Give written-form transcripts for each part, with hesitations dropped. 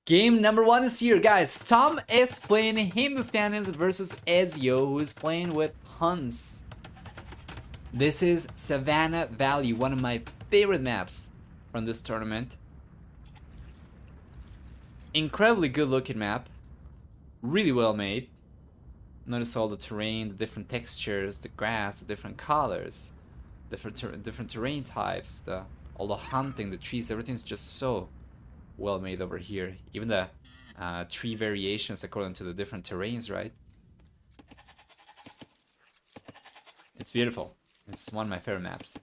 Game number 1 is here, guys. Tom is playing Hindustanis versus Ezio, who is playing with Hans. This is Savannah Valley, one of my favorite maps from this tournament. Incredibly good looking map. Really well made. Notice all the terrain, the different textures, the grass, the different colors, different terrain types, all the hunting, the trees, everything's just so well made over here. Even the tree variations according to the different terrains, right? It's beautiful. It's one of my favorite maps.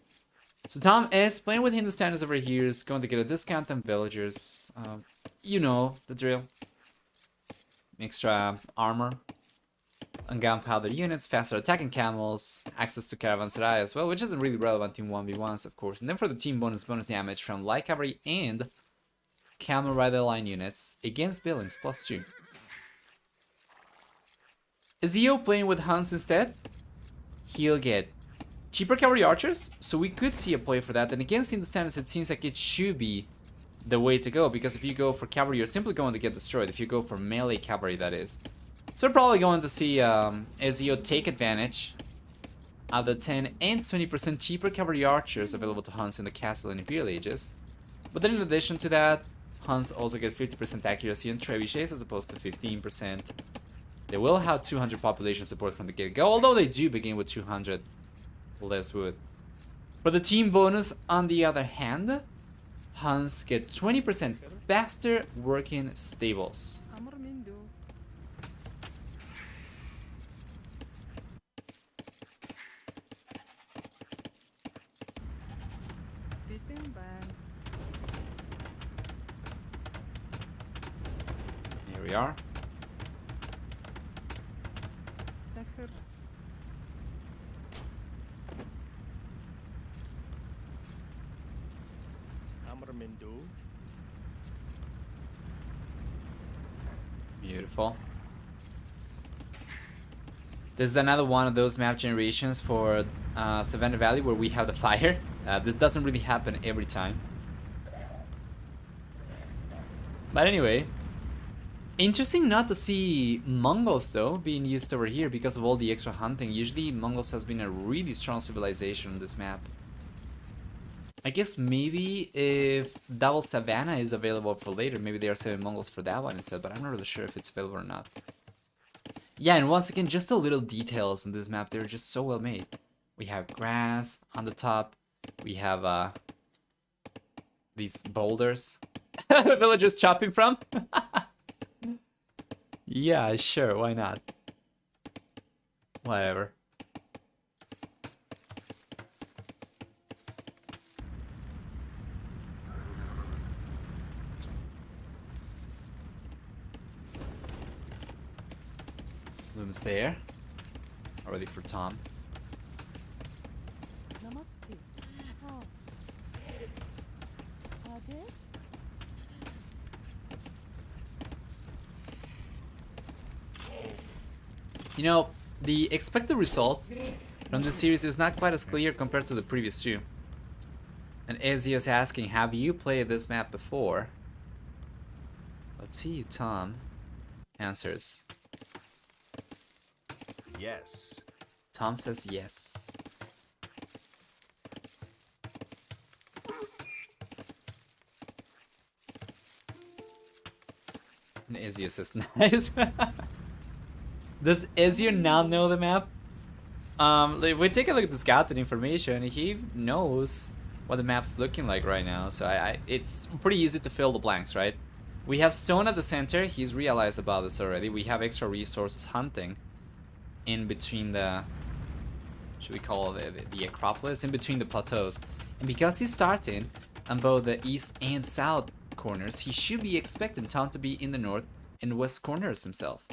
So Tom is playing with Hindustanis over here. Is going to get a discount on villagers. You know the drill. Extra armor and gunpowder units, faster attacking camels, access to caravanserai as well, which isn't really relevant in 1v1s, of course. And then for the team bonus damage from light cavalry and camel rider line units against buildings +2. Ezio playing with Hans instead. He'll get cheaper cavalry archers, so we could see a play for that. And against Hindustanis, it seems like it should be the way to go, because if you go for cavalry, you're simply going to get destroyed. If you go for melee cavalry, that is. So we're probably going to see Ezio take advantage of the 10 and 20% cheaper cavalry archers available to Hans in the Castle and Imperial Ages. But then in addition to that, Hans also get 50% accuracy on trebuchets as opposed to 15%. They will have 200 population support from the get-go, although they do begin with 200 less wood. For the team bonus, on the other hand, Hans get 20% faster working stables. Here we are. Beautiful. This is another one of those map generations for Savannah Valley where we have the fire. This doesn't really happen every time. But anyway, interesting not to see Mongols though being used over here because of all the extra hunting. Usually Mongols has been a really strong civilization on this map. I guess maybe if double Savannah is available for later, maybe they are saving Mongols for that one instead, but I'm not really sure if it's available or not. Yeah, and once again, just the little details in this map, they're just so well made. We have grass on the top. We have these boulders. Villagers chopping from. Yeah, sure, why not? Whatever. Loom's there. Already for Tom. You know, the expected result from this series is not quite as clear compared to the previous two. And Ezio is asking, have you played this map before? Let's see, Tom answers. Yes. Tom says yes. And Ezio says nice. Does Ezio now know the map? If we take a look at the scouting information, he knows what the map's looking like right now. So it's pretty easy to fill the blanks, right? We have stone at the center. He's realized about this already. We have extra resources hunting in between the, should we call it the Acropolis, in between the plateaus. And because he's starting on both the east and south corners, he should be expecting Tom to be in the north and west corners himself.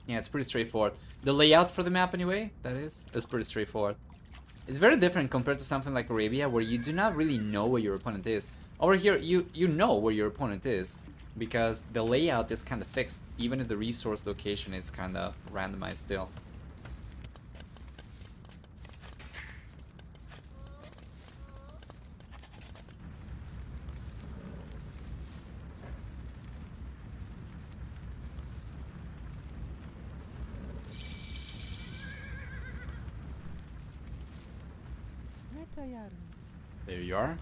Yeah, it's pretty straightforward. The layout for the map anyway, that is pretty straightforward. It's very different compared to something like Arabia, where you do not really know where your opponent is. Over here, you know where your opponent is, because the layout is kind of fixed, even if the resource location is kind of randomized still. There you are.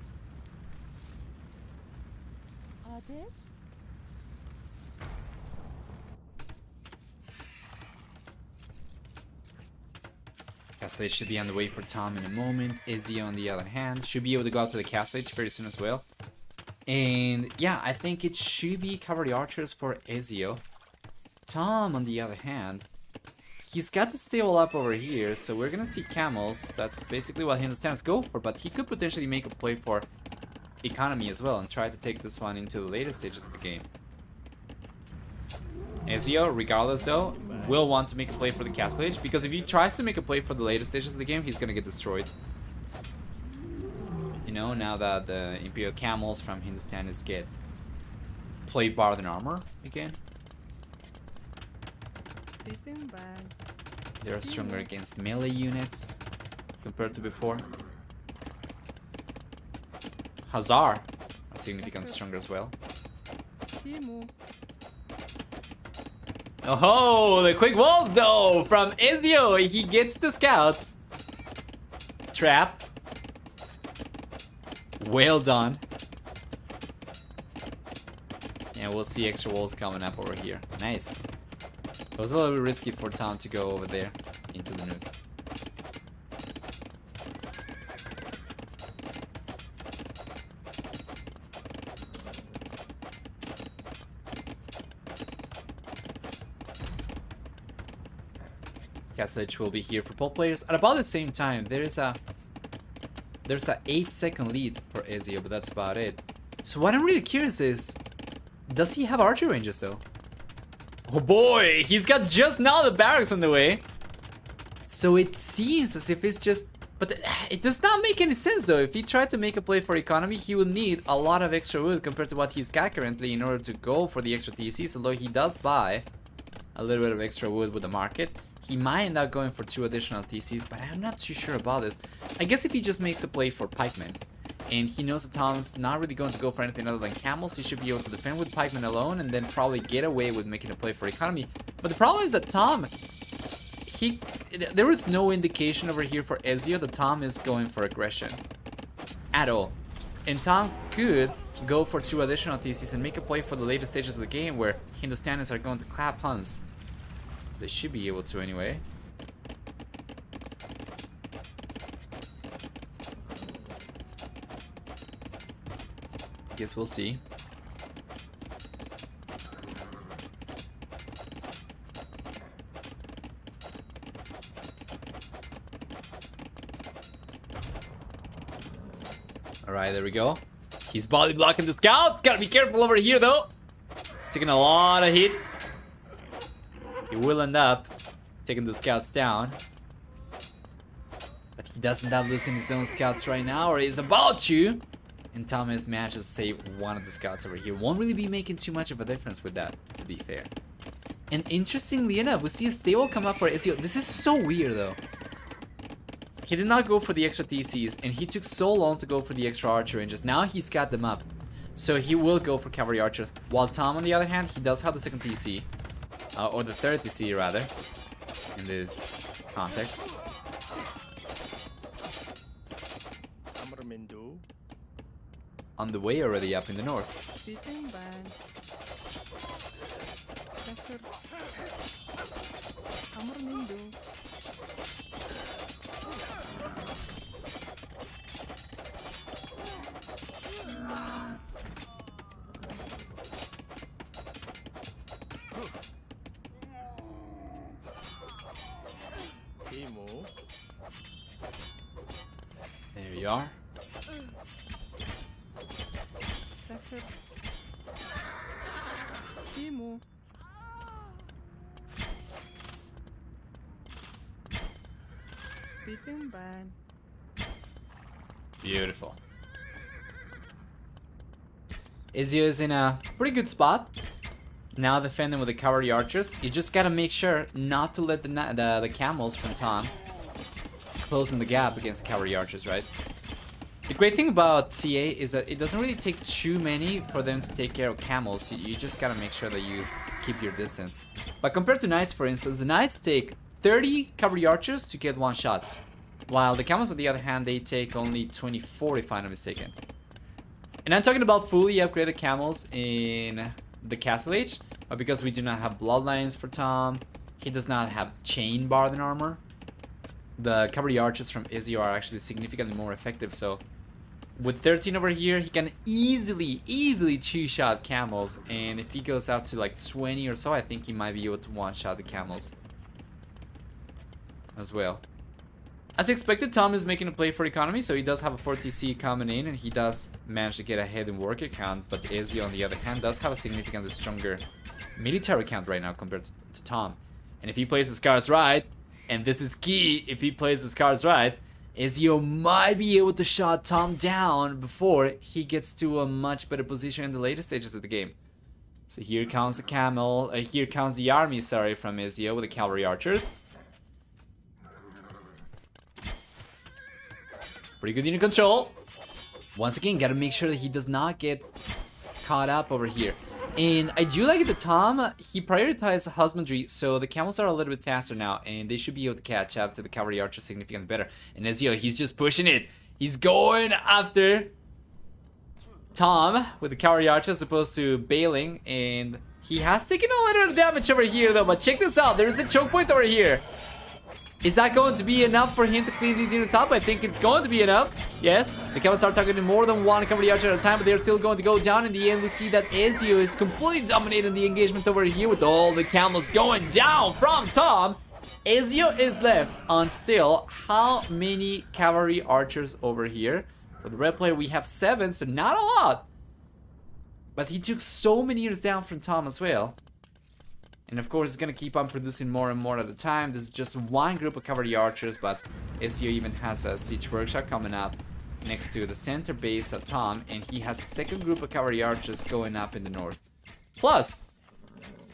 Castle Age should be on the way for Tom in a moment. Ezio, on the other hand, should be able to go out to the Castle Age very soon as well. And yeah, I think it should be Cavalry Archers for Ezio. Tom, on the other hand, he's got the stable up over here, so we're gonna see Camels. That's basically what he understands go for, but he could potentially make a play for Economy as well and try to take this one into the later stages of the game. Ezio, regardless though, will want to make a play for the Castle Age, because if he tries to make a play for the later stages of the game, he's gonna get destroyed. You know, now that the Imperial Camels from Hindustan get plate bar than armor again. They're stronger against melee units compared to before. Hazar are significantly stronger as well. Oh, the quick walls though from Ezio. He gets the scouts trapped. Well done. And we'll see extra walls coming up over here. Nice. It was a little bit risky for Tom to go over there into the nuke. Castle Age will be here for both players at about the same time. There's a 8-second lead for Ezio, but that's about it. So what I'm really curious is, does he have archer ranges though? Oh boy, he's got just now the barracks on the way. So it seems as if it's just, but it does not make any sense though. If he tried to make a play for economy, he would need a lot of extra wood compared to what he's got currently in order to go for the extra TCs. Although he does buy a little bit of extra wood with the market, he might end up going for 2 additional TCs, but I'm not too sure about this. I guess if he just makes a play for pikemen, and he knows that Tom's not really going to go for anything other than camels, he should be able to defend with pikemen alone and then probably get away with making a play for economy. But the problem is that Tom, there is no indication over here for Ezio that Tom is going for aggression at all. And Tom could go for 2 additional TCs and make a play for the later stages of the game where Hindustanis are going to clap Huns. They should be able to anyway. Guess we'll see. Alright, there we go. He's body blocking the scouts. Gotta be careful over here though. He's taking a lot of hit. He will end up taking the scouts down. But he doesn't end up losing his own scouts right now, or he's about to. And TomS manages to save one of the scouts over here. Won't really be making too much of a difference with that, to be fair. And interestingly enough, we see a stable come up for Ezio. This is so weird though. He did not go for the extra TCs, and he took so long to go for the extra archer ranges. Now he's got them up. So he will go for cavalry archers. While Tom, on the other hand, he does have the second TC. Or the third TC rather, in this context. On the way already up in the north. There you are. Beautiful. Ezio is in a pretty good spot. Now defending with the cavalry archers. You just gotta make sure not to let the camels from Tom closing the gap against the cavalry archers, right? The great thing about CA is that it doesn't really take too many for them to take care of camels. You just gotta make sure that you keep your distance. But compared to knights, for instance, the knights take 30 cavalry archers to get 1 shot. While the camels, on the other hand, they take only 24 if I'm not mistaken. And I'm talking about fully upgraded camels in the Castle Age, but because we do not have bloodlines for Tom, he does not have chain barred armor. The cavalry archers from Ezio are actually significantly more effective, so with 13 over here, he can easily two-shot camels, and if he goes out to like 20 or so, I think he might be able to one-shot the camels as well. As expected, Tom is making a play for economy, so he does have a 4TC coming in, and he does manage to get ahead in worker count, but Ezio, on the other hand, does have a significantly stronger military count right now compared to Tom. And if he plays his cards right, and this is key, if he plays his cards right, Ezio might be able to shut Tom down before he gets to a much better position in the later stages of the game. So here comes the camel, here comes the army, sorry, from Ezio with the cavalry archers. Pretty good unit control. Once again, gotta make sure that he does not get caught up over here. And I do like it that Tom, he prioritized husbandry, so the camels are a little bit faster now, and they should be able to catch up to the cavalry archers significantly better. And Ezio, he's just pushing it. He's going after Tom with the cavalry archers as opposed to bailing, and he has taken a little damage over here though, but check this out, there's a choke point over here. Is that going to be enough for him to clean these units up? I think it's going to be enough. Yes, the camels are targeting more than one cavalry archer at a time, but they're still going to go down. In the end, we see that Ezio is completely dominating the engagement over here with all the camels going down from Tom. Ezio is left on still how many cavalry archers over here? For the red player, we have 7, so not a lot. But he took so many units down from Tom as well. And of course, it's gonna keep on producing more and more at a time. This is just one group of cavalry archers, but Ezio even has a siege workshop coming up next to the center base of Tom, and he has a second group of cavalry archers going up in the north. Plus,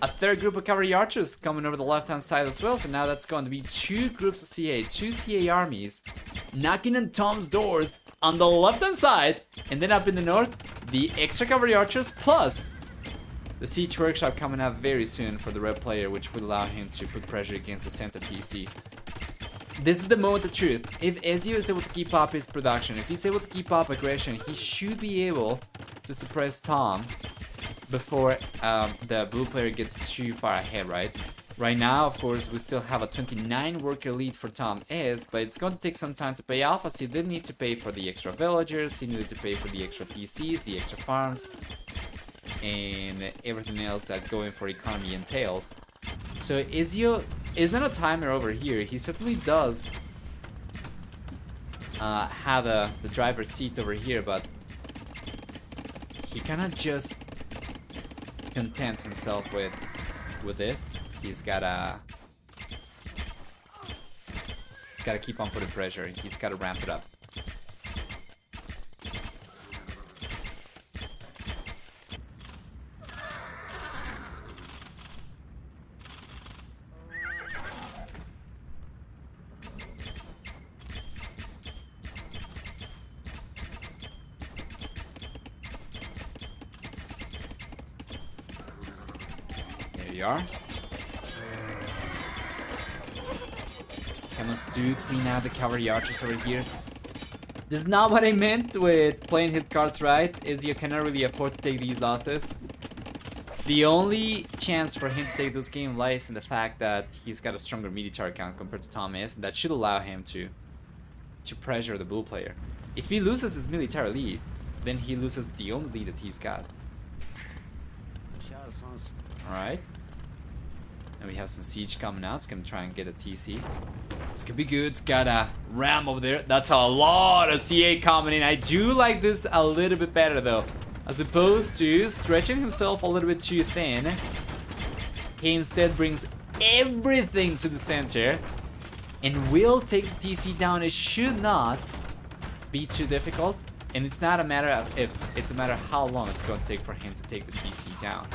a third group of cavalry archers coming over the left-hand side as well. So now that's going to be 2 groups of CA, 2 CA armies knocking on Tom's doors on the left-hand side, and then up in the north, the extra cavalry archers plus the siege workshop coming up very soon for the red player, which will allow him to put pressure against the center TC. This is the moment of truth. If Ezio is able to keep up his production, if he's able to keep up aggression, he should be able to suppress Tom before the blue player gets too far ahead, right? Right now, of course, we still have a 29 worker lead for TomS, but it's going to take some time to pay off, as he did need to pay for the extra villagers, he needed to pay for the extra PCs, the extra farms, and everything else that going for economy entails. So Ezio isn't a timer over here. He certainly does have the driver's seat over here, but he cannot just content himself with this. He's gotta keep on putting pressure. He's gotta ramp it up. Are. Camels do clean out the cavalry archers over here. This is not what I meant with playing his cards right, is you cannot really afford to take these losses. The only chance for him to take this game lies in the fact that he's got a stronger military count compared to TomS, and that should allow him to pressure the blue player. If he loses his military lead, then he loses the only lead that he's got. Alright. And we have some siege coming out. It's gonna try and get a TC. This could be good. It's got a ram over there. That's a lot of CA coming in. I do like this a little bit better though. As opposed to stretching himself a little bit too thin, he instead brings everything to the center and will take the TC down. It should not be too difficult. And it's not a matter of if, it's a matter of how long it's going to take for him to take the TC down.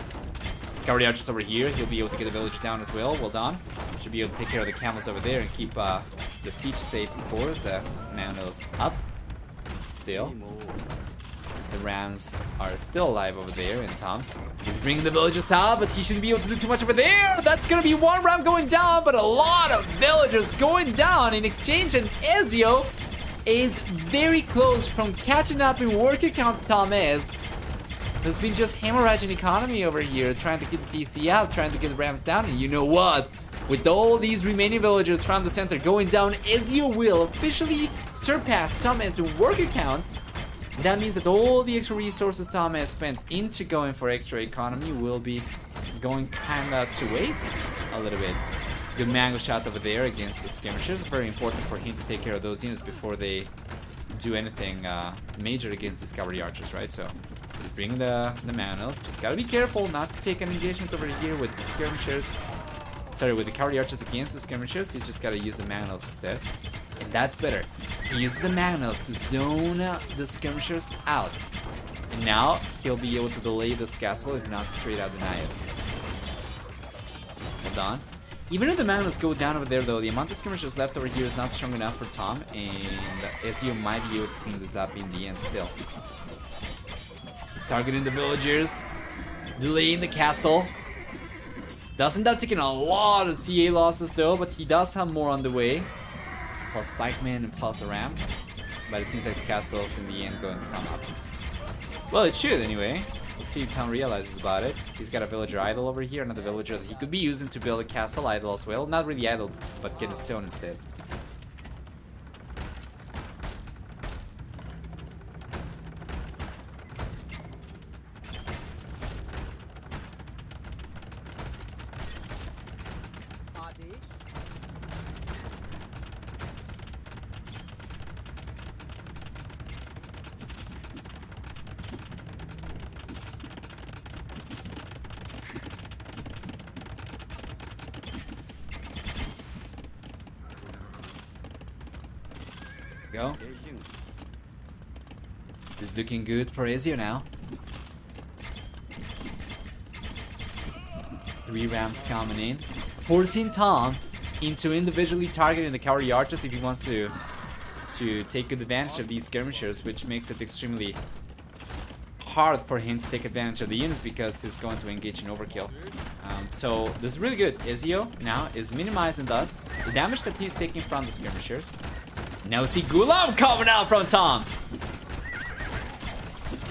Cavalry archers over here, he'll be able to get the villagers down as well. Well done. Should be able to take care of the camels over there and keep the siege safe, of course. Manos up. Still. The Rams are still alive over there, and Tom is bringing the villagers out, but he shouldn't be able to do too much over there. That's gonna be one Ram going down, but a lot of villagers going down in exchange, and Ezio is very close from catching up in worker count to TomS. There's been just hemorrhaging economy over here, trying to get the DC out, trying to get the Rams down, and you know what? With all these remaining villagers from the center going down, Ezio will officially surpass TomS in worker count. That means that all the extra resources Tom has spent into going for extra economy will be going kinda to waste a little bit. Good mango shot over there against the skirmishers. Very important for him to take care of those units before they do anything major against these cavalry archers, right? So he's bringing the manuals. Just gotta be careful not to take an engagement over here with skirmishers. Sorry, with the cavalry archers against the skirmishers. He's just gotta use the manuals instead. And that's better. He uses the manuals to zone the skirmishers out. And now he'll be able to delay this castle, if not straight out deny it. Hold on. Even if the manuals go down over there though, the amount of skirmishers left over here is not strong enough for Tom, and Ezio might be able to clean this up in the end still. He's targeting the villagers, delaying the castle. Doesn't that take in a lot of CA losses though, but he does have more on the way. Plus pikemen and plus the Rams. But it seems like the castle's in the end going to come up. Well, it should anyway. Let's see if Tom realizes about it. He's got a villager idle over here, another villager that he could be using to build a castle idle as well. Not really idle, but get a stone instead. Go. This is looking good for Ezio now. 3 Rams coming in, forcing Tom into individually targeting the cavalry archers if he wants to take good advantage of these skirmishers, which makes it extremely hard for him to take advantage of the units because he's going to engage in overkill. So this is really good. Ezio now is minimizing thus the damage that he's taking from the skirmishers. Now see Gulam coming out from Tom.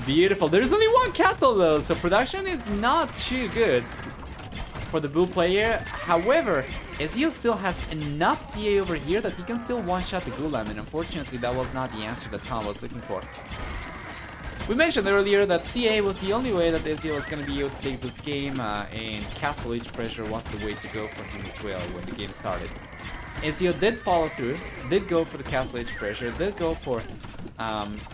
Beautiful. There's only one castle though, so production is not too good for the Bull player. However, Ezio still has enough CA over here that he can still one-shot the Gulam, and unfortunately that was not the answer that Tom was looking for. We mentioned earlier that CA was the only way that Ezio was going to be able to take this game, and castle age pressure was the way to go for him as well when the game started. Ezio did follow through, did go for the castle age pressure, did go for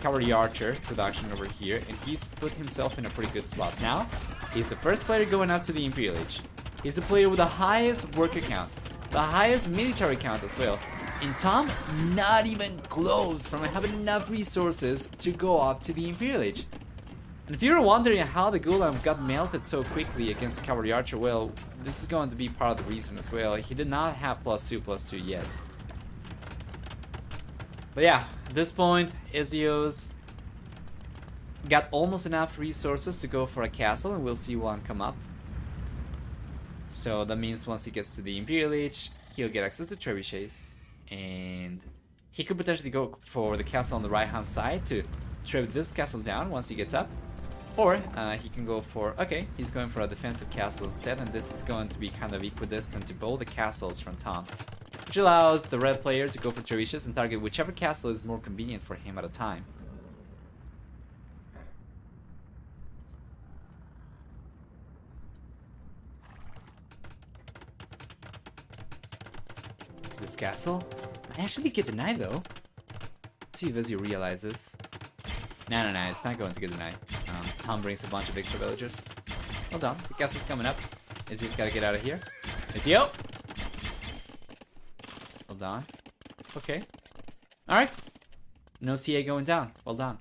cavalry archer production over here, and he's put himself in a pretty good spot. Now, he's the first player going up to the Imperial Age. He's the player with the highest worker count, the highest military count as well. And Tom, not even close from having enough resources to go up to the Imperial Age. And if you're wondering how the Gulam got melted so quickly against the cavalry archer, well, this is going to be part of the reason as well. He did not have +2/+2 yet. But yeah, at this point, Ezio's got almost enough resources to go for a castle, and we'll see one come up. So that means once he gets to the Imperial Age, he'll get access to trebuchets, and he could potentially go for the castle on the right hand side to trip this castle down once he gets up. Or he can go for, okay, he's going for a defensive castle instead, and this is going to be kind of equidistant to both the castles from Tom, which allows the red player to go for trebuchets and target whichever castle is more convenient for him at a time. This castle? I actually get denied though. Let's see if Ezio realizes. No, it's not going to get denied. Tom brings a bunch of extra villagers. Hold on, the castle's coming up. Ezio's gotta get out of here. Ezio! Hold on. Okay. Alright. No CA going down. Well done.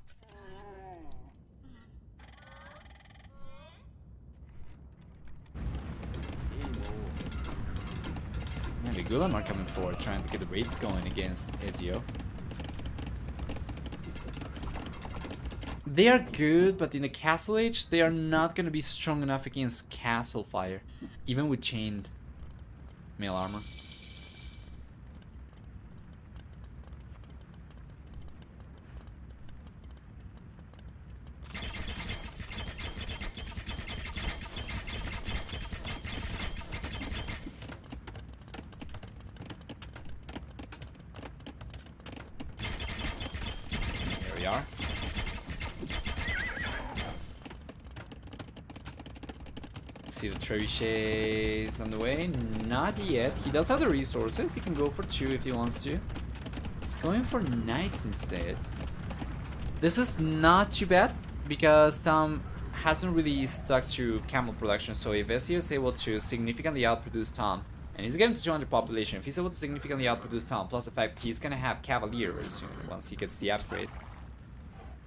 And the Gulam are coming forward, trying to get the raids going against Ezio. They are good, but in the castle age, they are not gonna be strong enough against castle fire, even with chained mail armor. There we are. See the trebuchets on the way? Not yet. He does have the resources. He can go for 2 if he wants to. He's going for knights instead. This is not too bad because Tom hasn't really stuck to camel production. So if Ezio is able to significantly outproduce Tom, and he's getting to 200 population, if he's able to significantly outproduce Tom, plus the fact he's gonna have cavalier very soon once he gets the upgrade,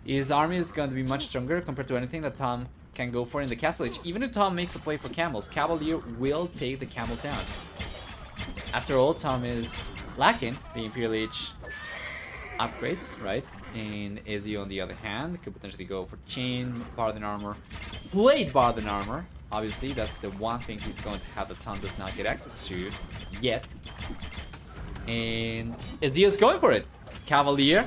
his army is going to be much stronger compared to anything that Tom can go for in the castle age. Even if Tom makes a play for camels, cavalier will take the camels down. After all, Tom is lacking the Imperial Age upgrades, right? And Ezio, on the other hand, could potentially go for chain barden armor, plate barden armor. Obviously, that's the one thing he's going to have that Tom does not get access to yet. And Ezio's going for it. Cavalier,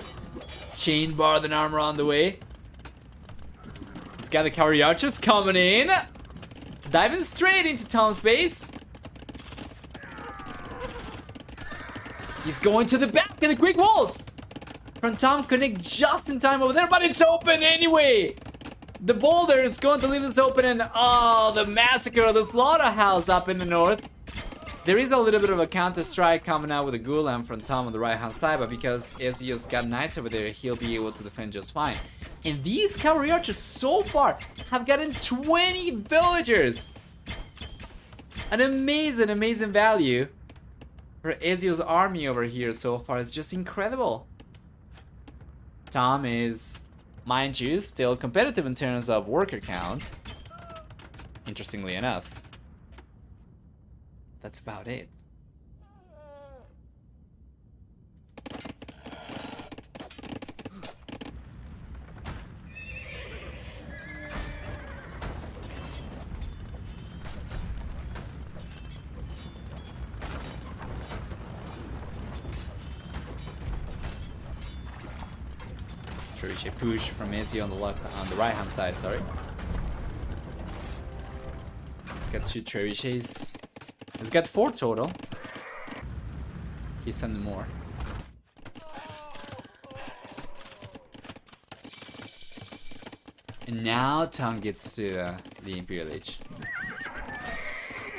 chain barden armor on the way. He's got the cavalry archers coming in, diving straight into Tom's base. He's going to the back of the Greek walls. From Tom connect just in time over there, but it's open anyway. The boulder is going to leave this open, and oh, the massacre of the slaughterhouse up in the north. There is a little bit of a counter strike coming out with a Gulam from Tom on the right hand side, but because Ezio's got knights over there, he'll be able to defend just fine. And these cavalry archers so far have gotten 20 villagers. An amazing, amazing value for Ezio's army over here so far. It's just incredible. Tom is, mind you, still competitive in terms of worker count. Interestingly enough. That's about it. Trebuchet push from Ezio on the left, on the right hand side, sorry. He's got 2 trebuchets. He's got 4 total. He's sending more. And now Tom gets to the Imperial Age.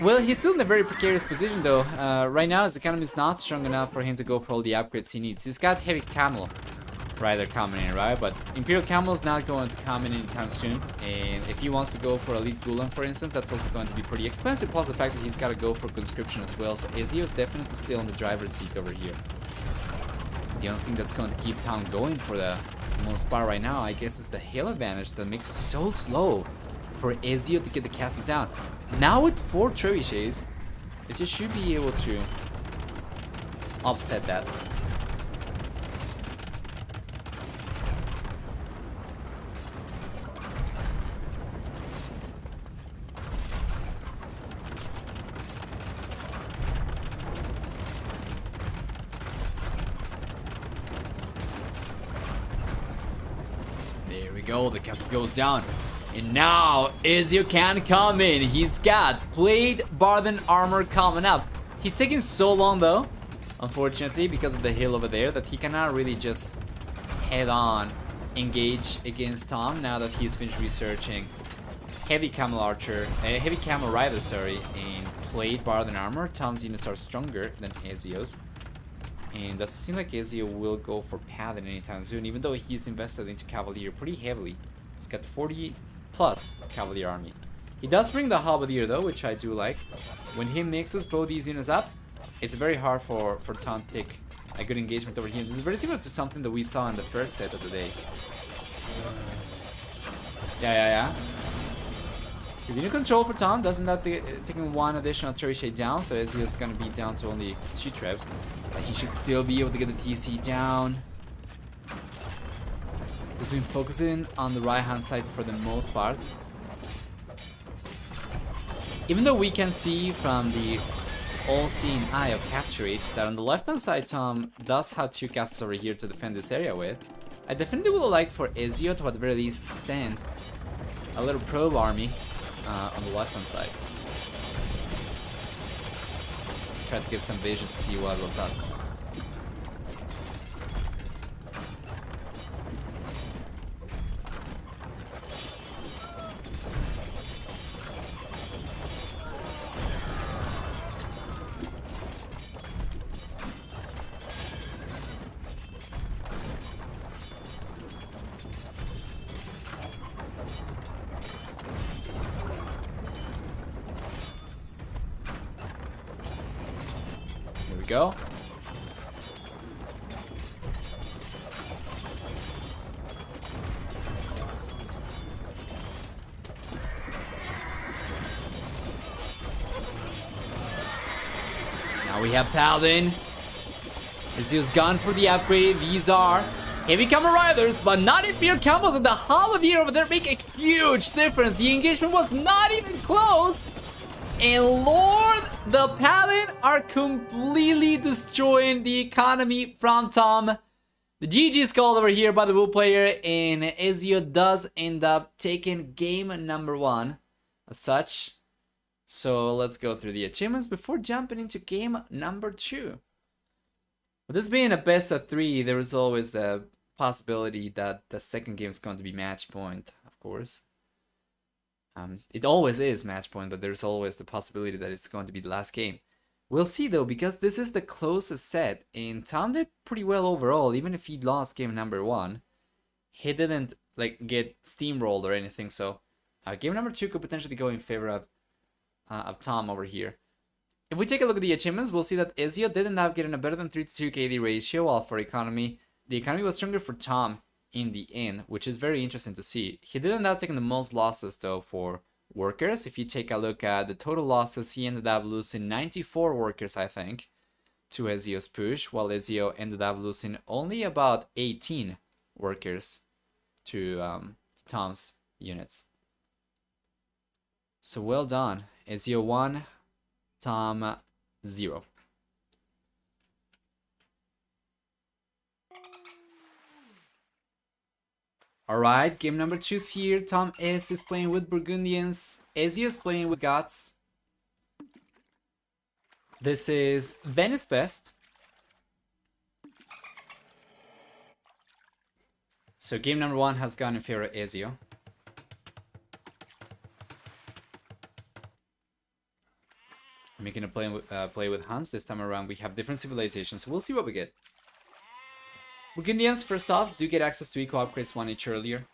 Well, he's still in a very precarious position though. Right now his economy is not strong enough for him to go for all the upgrades he needs. He's got heavy camel rider coming in, right? But Imperial Camel is not going to come in anytime soon. And if he wants to go for Elite Gulam, for instance, that's also going to be pretty expensive. Plus the fact that he's got to go for conscription as well. So Ezio is definitely still in the driver's seat over here. The only thing that's going to keep Tom going for the most part right now, I guess, is the hill advantage that makes it so slow for Ezio to get the castle down. Now with 4 trebuchets, Ezio should be able to offset that. Go, the castle goes down, and now Ezio can come in. He's got plate barden armor coming up. He's taking so long though, unfortunately, because of the hill over there, that he cannot really just head on engage against Tom now that he's finished researching heavy camel archer, heavy camel rider, sorry, and plate barden armor. Tom's units are stronger than Ezio's. And doesn't seem like Ezio will go for Paladin anytime soon, even though he's invested into Cavalier pretty heavily. He's got 40 plus Cavalier army. He does bring the Halberdier though, which I do like. When he mixes both these units up, it's very hard for Tom to take a good engagement over here. This is very similar to something that we saw in the first set of the day. Yeah. The unit control for Tom doesn't have to taking 1 additional trebuchet down, so Ezio's gonna be down to only 2 trebs. But he should still be able to get the TC down. This been focusing on the right-hand side for the most part. Even though we can see from the all-seeing eye of Capture H that on the left-hand side, Tom does have 2 castles over here to defend this area with. I definitely would like for Ezio to at the very least send a little probe army on the left-hand side. Try to get some vision to see what was up. Go. Now we have Paladin. Ezio's gone for the upgrade. These are heavy combo riders, but not in fear combos, and the Hall of Year over there make a huge difference. The engagement was not even close. And Lord, the Paladin are completely destroying the economy from Tom. The GG is called over here by the Bull player, and Ezio does end up taking game number 1 as such. So let's go through the achievements before jumping into game number 2. With this being a best of 3, there is always a possibility that the second game is going to be match point, of course. It always is match point, but there's always the possibility that it's going to be the last game. We'll see though, because this is the closest set, and Tom did pretty well overall. Even if he lost game number 1, he didn't like get steamrolled or anything. So game number 2 could potentially go in favor of Tom over here. If we take a look at the achievements, we'll see that Ezio did end up getting a better than 3-to-2 KD ratio, while for economy, the economy was stronger for Tom in the end, which is very interesting to see. He did end up taking the most losses though for workers. If you take a look at the total losses, he ended up losing 94 workers, I think, to Ezio's push, while Ezio ended up losing only about 18 workers to Tom's units. So well done. Ezio 1, Tom 0. Alright, game number 2 is here. TomS is playing with Burgundians. Ezio is playing with Goths. This is Venice Best. So game number 1 has gone in favor of Ezio. Making a play with Hans. This time around we have different civilizations, so we'll see what we get. Burgundians, first off, do get access to eco upgrades 1 each earlier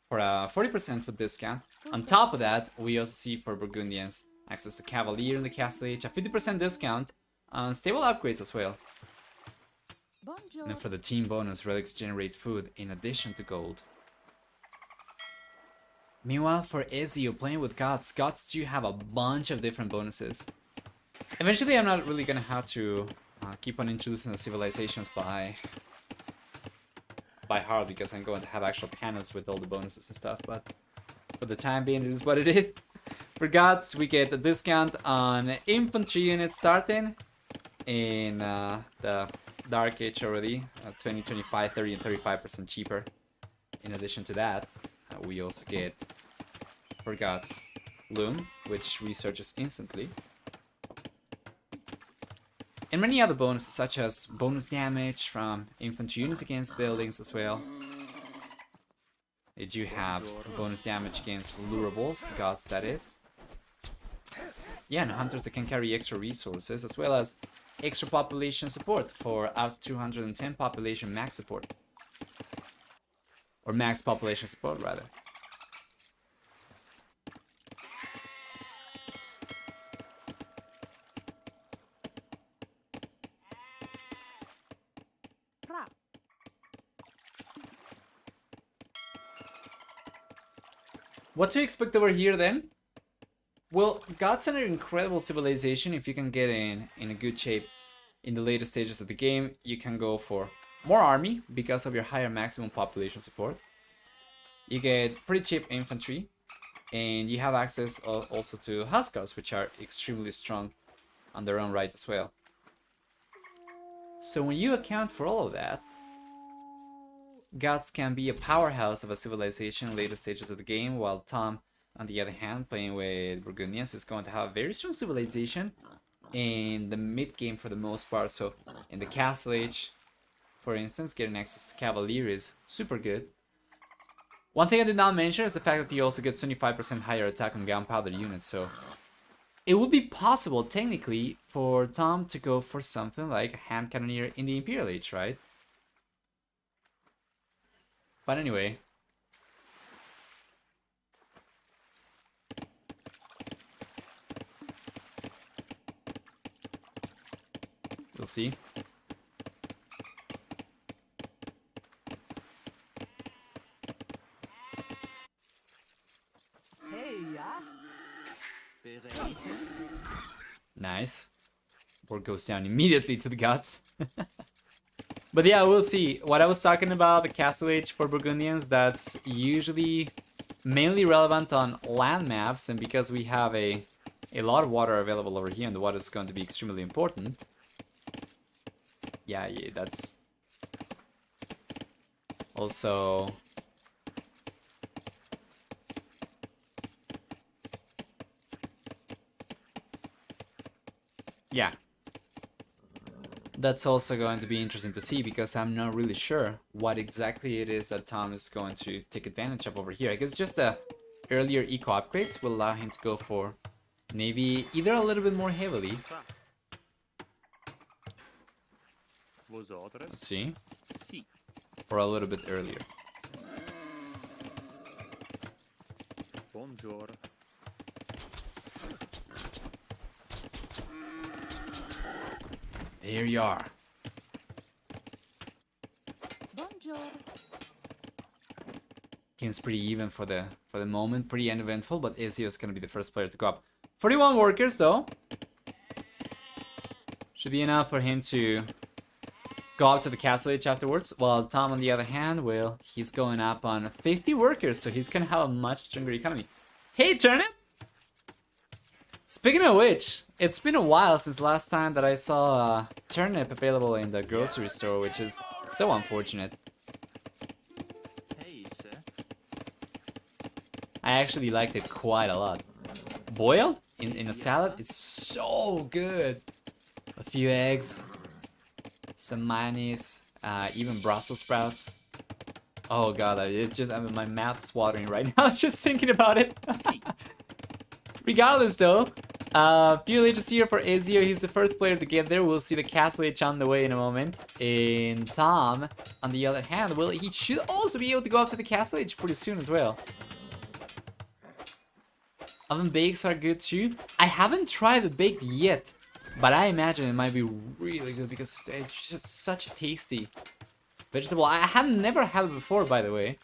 for a 40% food discount. On top of that, we also see for Burgundians access to Cavalier in the Castle Age, a 50% discount on stable upgrades as well. And then for the team bonus, relics generate food in addition to gold. Meanwhile, for Ezio playing with Goths, Goths do have a bunch of different bonuses. Eventually, I'm not really gonna have to keep on introducing the civilizations by heart, because I'm going to have actual panels with all the bonuses and stuff, but for the time being, it is what it is. For Goths, we get a discount on infantry units starting in the Dark Age already, 20, 25, 30, and 35% cheaper. In addition to that, we also get, for Goths, Loom, which researches instantly. And many other bonuses, such as bonus damage from infantry units against buildings as well. They do have bonus damage against lurables, the gods that is. Yeah, and hunters that can carry extra resources, as well as extra population support for up to 210 population max support. Or max population support, rather. What to expect over here then? Well, Gods are an incredible civilization. If you can get in a good shape in the later stages of the game, you can go for more army because of your higher maximum population support. You get pretty cheap infantry, and you have access also to huskarls, which are extremely strong on their own right as well. So when you account for all of that, Gods can be a powerhouse of a civilization in later stages of the game, while Tom, on the other hand, playing with Burgundians, is going to have a very strong civilization in the mid-game for the most part. So in the Castle Age, for instance, getting access to Cavalier is super good. One thing I did not mention is the fact that he also gets 25% higher attack on gunpowder units, so it would be possible, technically, for Tom to go for something like a hand cannoneer in the Imperial Age, right? But anyway. We'll see. Nice. Board goes down immediately to the gods. But yeah, we'll see. What I was talking about, the Castle Age for Burgundians, that's usually mainly relevant on land maps, and because we have a lot of water available over here, and the water is going to be extremely important. Yeah, that's also... Yeah. That's also going to be interesting to see, because I'm not really sure what exactly it is that Tom is going to take advantage of over here. I guess just the earlier eco upgrades will allow him to go for Navy either a little bit more heavily. Let's see. Or a little bit earlier. Bonjour. Here you are. Bonjour. Game's pretty even for the moment, pretty uneventful, but Ezio is gonna be the first player to go up. 41 workers though. Should be enough for him to go up to the Castle Age afterwards, while Tom, on the other hand, well, he's going up on 50 workers, so he's gonna have a much stronger economy. Hey, Turnip! Speaking of which, it's been a while since last time that I saw turnip available in the grocery store, which is so unfortunate. I actually liked it quite a lot. Boiled in a salad, it's so good. A few eggs, some mayonnaise, even Brussels sprouts. Oh god, it's just, I mean, my mouth is watering right now just thinking about it. Regardless though, few ages here for Ezio. He's the first player to get there. We'll see the Castle Age on the way in a moment. And Tom, on the other hand, well, he should also be able to go up to the Castle Age pretty soon as well. Oven bakes are good too. I haven't tried the baked yet, but I imagine it might be really good because it's just such a tasty vegetable. I have never had it before, by the way.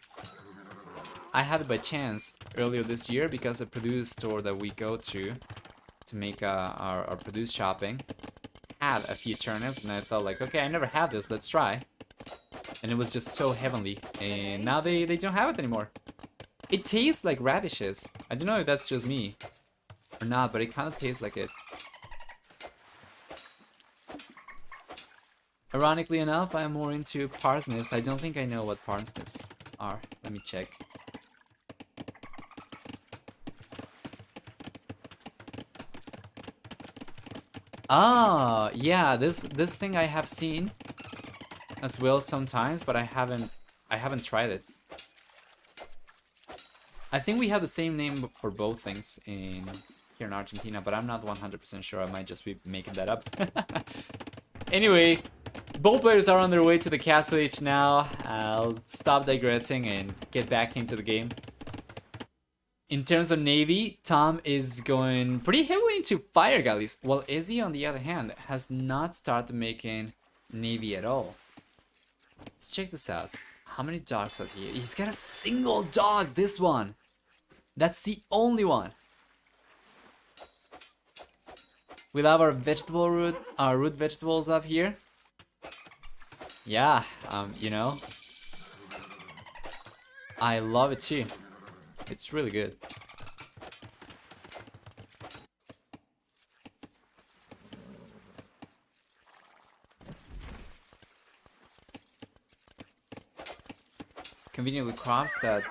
I had it by chance earlier this year because the produce store that we go to make our produce shopping had a few turnips, and I thought like, okay, I never had this, let's try. And it was just so heavenly, and now they don't have it anymore. It tastes like radishes. I don't know if that's just me or not, but it kind of tastes like it. Ironically enough, I'm more into parsnips. I don't think I know what parsnips are. Let me check. Ah, yeah, this thing I have seen as well sometimes, but I haven't tried it. I think we have the same name for both things here in Argentina, but I'm not 100% sure. I might just be making that up. Anyway, both players are on their way to the Castle Age now. I'll stop digressing and get back into the game. In terms of Navy, Tom is going pretty heavily into fire galleys, while Ezio, on the other hand, has not started making Navy at all. Let's check this out. How many dogs does he have? He's got a single dog, this one. That's the only one. We love our vegetable root, our root vegetables up here. Yeah, you know. I love it too. It's really good. Conveniently crops that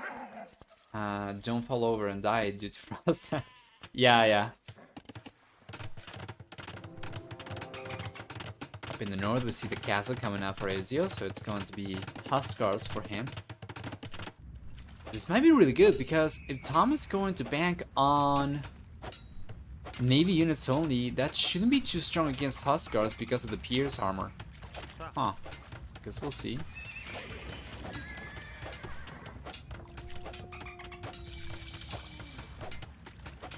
don't fall over and die due to frost. Yeah, yeah. Up in the north, we see the castle coming up for Ezio, so it's going to be Huskars for him. This might be really good because if Tom is going to bank on Navy units only, that shouldn't be too strong against Huskars because of the Pierce armor. Huh. Guess we'll see.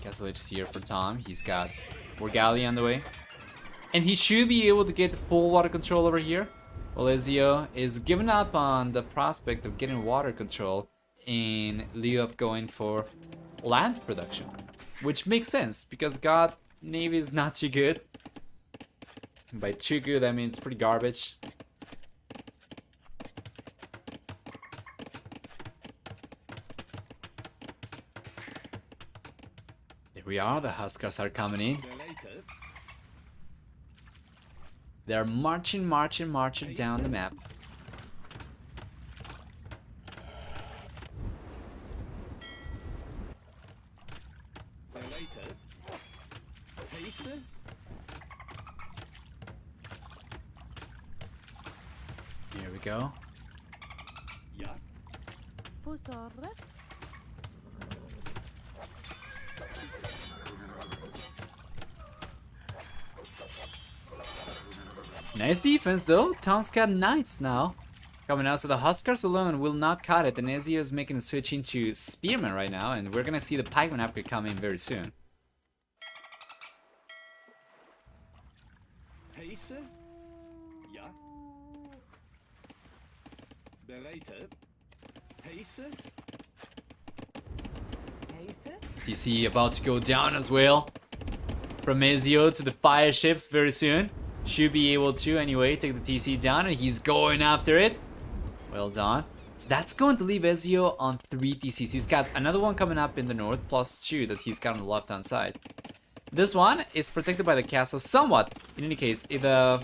Castle Edge here for Tom. He's got Borgali on the way. And he should be able to get full water control over here. Well, Ezio is giving up on the prospect of getting water control in lieu of going for land production. Which makes sense, because God Navy is not too good. And by too good, I mean it's pretty garbage. There we are, the Huskars are coming in. They're marching down the map. Here we go. Nice defense though. Tom's got knights now coming out, so the Huskars alone will not cut it, and Ezio is making a switch into Spearman right now, and we're gonna see the Pikeman upgrade come in very soon. TC about to go down as well. From Ezio to the fire ships very soon. Should be able to anyway take the TC down, and he's going after it. Well done. So that's going to leave Ezio on 3 TCs. He's got another one coming up in the north, +2 that he's got on the left hand side. This one is protected by the castle somewhat. In any case, if the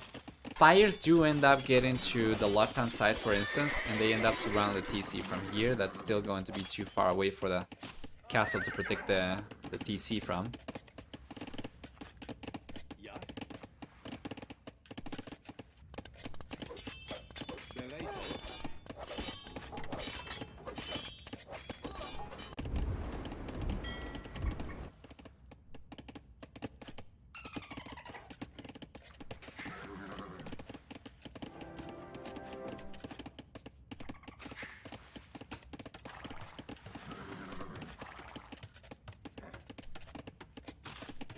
fires do end up getting to the left hand side, for instance, and they end up surrounding the TC from here, that's still going to be too far away for the castle to protect the TC from.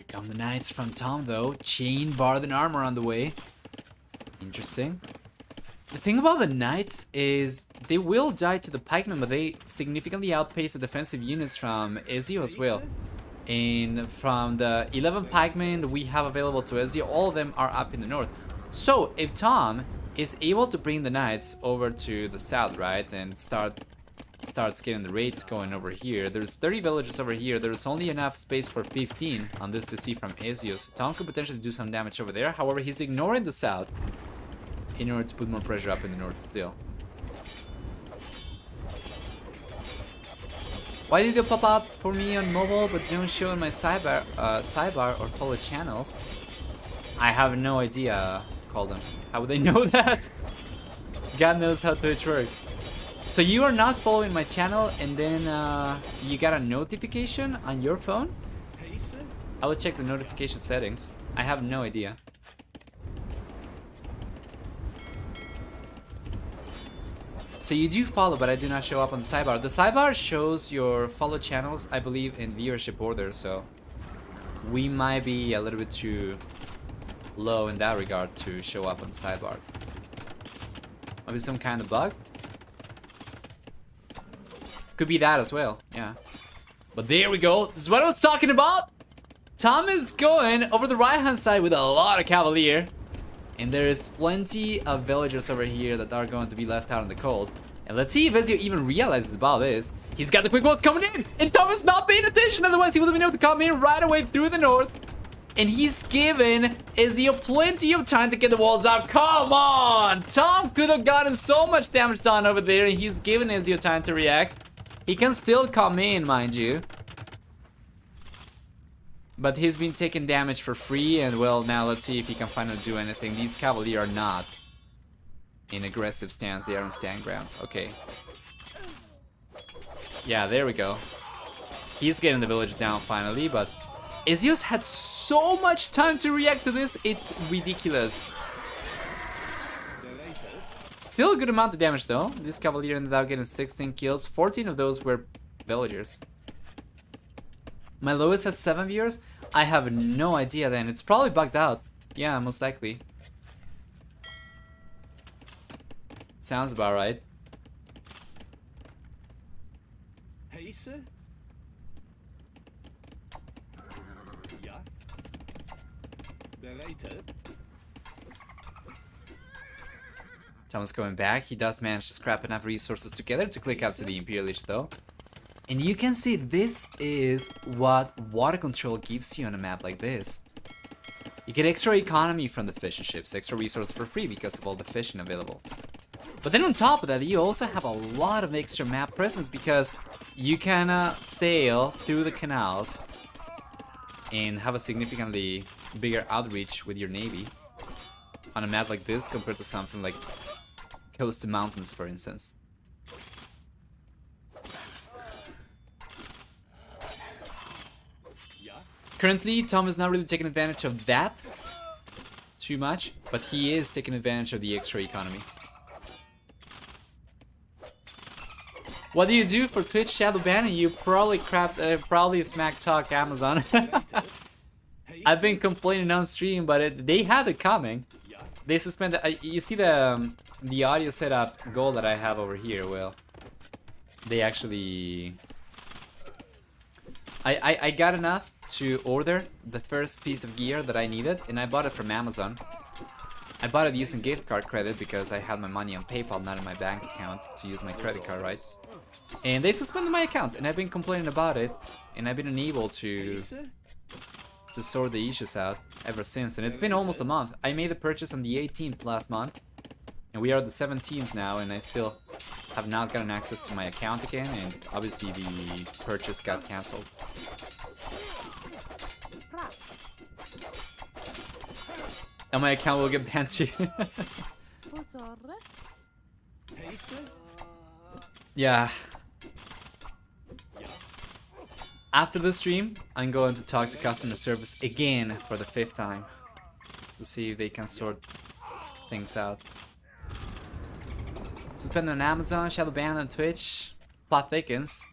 Come the knights from Tom though. Chain barred and armor on the way. Interesting. The thing about the knights is they will die to the pikemen, but they significantly outpace the defensive units from Ezio as well. And from the 11 pikemen that we have available to Ezio, all of them are up in the north. So if Tom is able to bring the knights over to the south, right, and starts getting the raids going over here. There's 30 villages over here. There's only enough space for 15 on this TC from Ezio, so Tom could potentially do some damage over there. However, he's ignoring the south in order to put more pressure up in the north still. Why did they pop up for me on mobile but don't show in my sidebar or follow channels? I have no idea, Colden. How would they know that? God knows how Twitch works. So you are not following my channel and then you got a notification on your phone? I will check the notification settings. I have no idea. So you do follow, but I do not show up on the sidebar. The sidebar shows your follow channels, I believe, in viewership order, so we might be a little bit too low in that regard to show up on the sidebar. Maybe some kind of bug? Could be that as well, yeah. But there we go. This is what I was talking about. Tom is going over the right hand side with a lot of cavalier. And there is plenty of villagers over here that are going to be left out in the cold. And let's see if Ezio even realizes about this. He's got the quick walls coming in, and TomS not paying attention, otherwise he would have been able to come in right away through the north. And he's given Ezio plenty of time to get the walls out. Come on! Tom could have gotten so much damage done over there, and he's given Ezio time to react. He can still come in, mind you. But he's been taking damage for free, and well, now let's see if he can finally do anything. These Cavalier are not in aggressive stance, they are on stand ground. Okay. Yeah, there we go. He's getting the village down finally, but Ezio's had so much time to react to this, it's ridiculous. Still a good amount of damage though. This Cavalier ended up getting 16 kills, 14 of those were villagers. My lowest has 7 viewers? I have no idea then, it's probably bugged out. Yeah, most likely. Sounds about right. Hey, sir. Yeah. Bereitet. TomS going back. He does manage to scrap enough resources together to click up to the Imperialish though. And you can see this is what water control gives you on a map like this. You get extra economy from the fishing ships, extra resources for free because of all the fishing available. But then on top of that, you also have a lot of extra map presence because you can sail through the canals and have a significantly bigger outreach with your navy on a map like this compared to something like Coast to Mountains, for instance. Currently, Tom is not really taking advantage of that too much, but he is taking advantage of the extra economy. What do you do for Twitch shadow banning? You probably probably smack talk Amazon. I've been complaining on stream, but they had it coming. They suspended. You see the audio setup goal that I have over here? Well, they actually. I got enough to order the first piece of gear that I needed, and I bought it from Amazon. I bought it using gift card credit because I had my money on PayPal, not in my bank account, to use my credit card, right? And they suspended my account, and I've been complaining about it, and I've been unable to sort the issues out ever since, and it's been almost a month. I made the purchase on the 18th last month, and we are the 17th now, and I still have not gotten access to my account again, and obviously the purchase got cancelled. And my account will get banned too. Yeah. After the stream, I'm going to talk to customer service again for the 5th time to see if they can sort things out. Suspend on Amazon, shadow ban on Twitch. Plot thickens.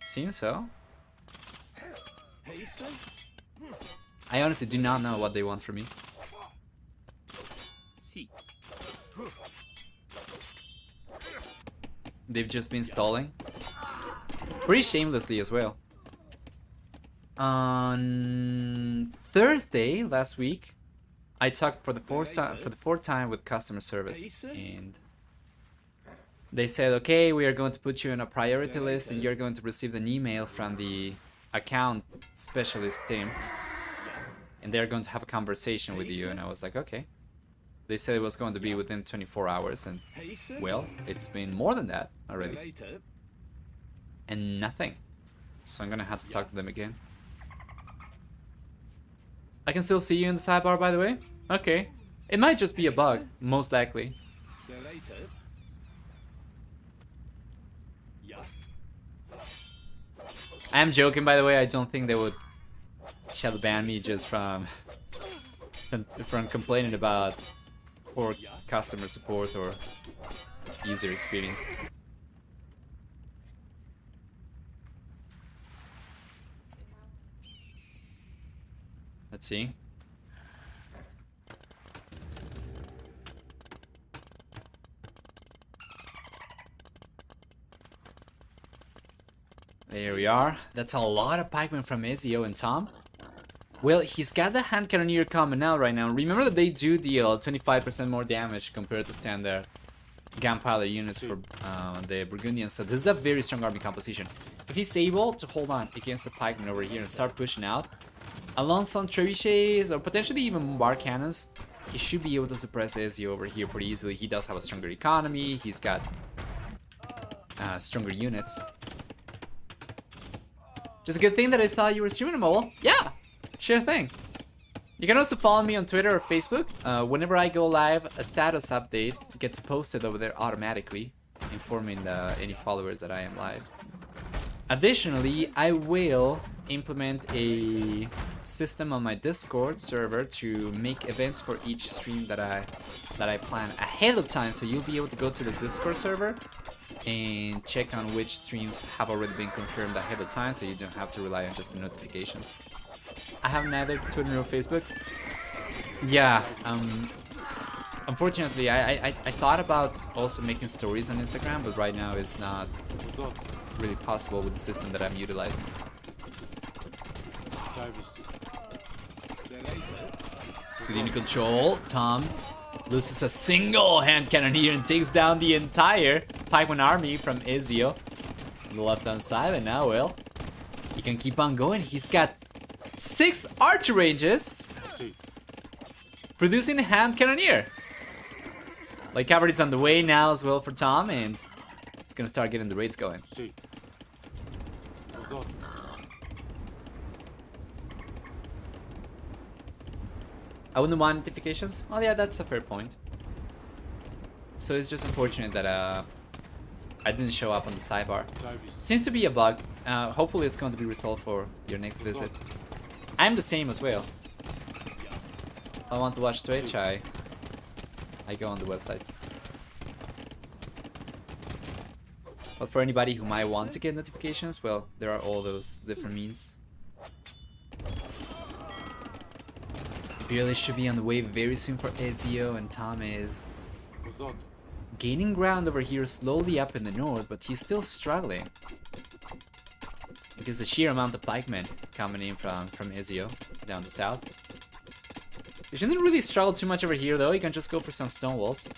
Seems so. I honestly do not know what they want from me. They've just been stalling. Pretty shamelessly as well. On Thursday last week, I talked for the fourth time with customer service, and they said, okay, we are going to put you on a priority list and you're going to receive an email from the account specialist team, and they're going to have a conversation with you. And I was like, okay. They said it was going to be within 24 hours, and well, it's been more than that already. And nothing. So I'm gonna have to talk to them again. I can still see you in the sidebar, by the way? Okay. It might just be a bug, most likely. I am joking, by the way. I don't think they would shadow ban me just from complaining about poor customer support or user experience. Let's see. There we are. That's a lot of pikemen from Ezio and Tom. Well, he's got the hand cannoneer coming out right now. Remember that they do deal 25% more damage compared to standard. gunpowder units for the Burgundians. So this is a very strong army composition. If he's able to hold on against the pikemen over here and start pushing out, along some trebuchets or potentially even bar cannons, he should be able to suppress Ezio over here pretty easily. He does have a stronger economy. He's got stronger units. Just a good thing that I saw you were streaming on mobile. Yeah, sure thing. You can also follow me on Twitter or Facebook. Whenever I go live, a status update gets posted over there automatically, informing any followers that I am live. Additionally, I will implement a system on my Discord server to make events for each stream that I plan ahead of time. So you'll be able to go to the Discord server and check on which streams have already been confirmed ahead of time, so you don't have to rely on just the notifications. I have neither Twitter nor Facebook. Yeah, unfortunately, I thought about also making stories on Instagram, but right now it's not really possible with the system that I'm utilizing. Good unit control. Tom loses a single hand cannoneer and takes down the entire pikeman army from Ezio on the left-hand side, and now, well, he can keep on going. He's got 6 archer ranges, producing a hand cannoneer. Light cavalry's on the way now as well for Tom, and it's gonna start getting the raids going. I wouldn't want notifications. Oh yeah, that's a fair point. So it's just unfortunate that I didn't show up on the sidebar. Seems to be a bug. Hopefully it's going to be resolved for your next visit. I'm the same as well. If I want to watch Twitch, I go on the website. But for anybody who might want to get notifications, well, there are all those different means. Imperialists should be on the way very soon for Ezio, and Tom is gaining ground over here slowly up in the north, but he's still struggling because the sheer amount of pikemen coming in from Ezio down the south. He shouldn't really struggle too much over here though. He can just go for some stone walls.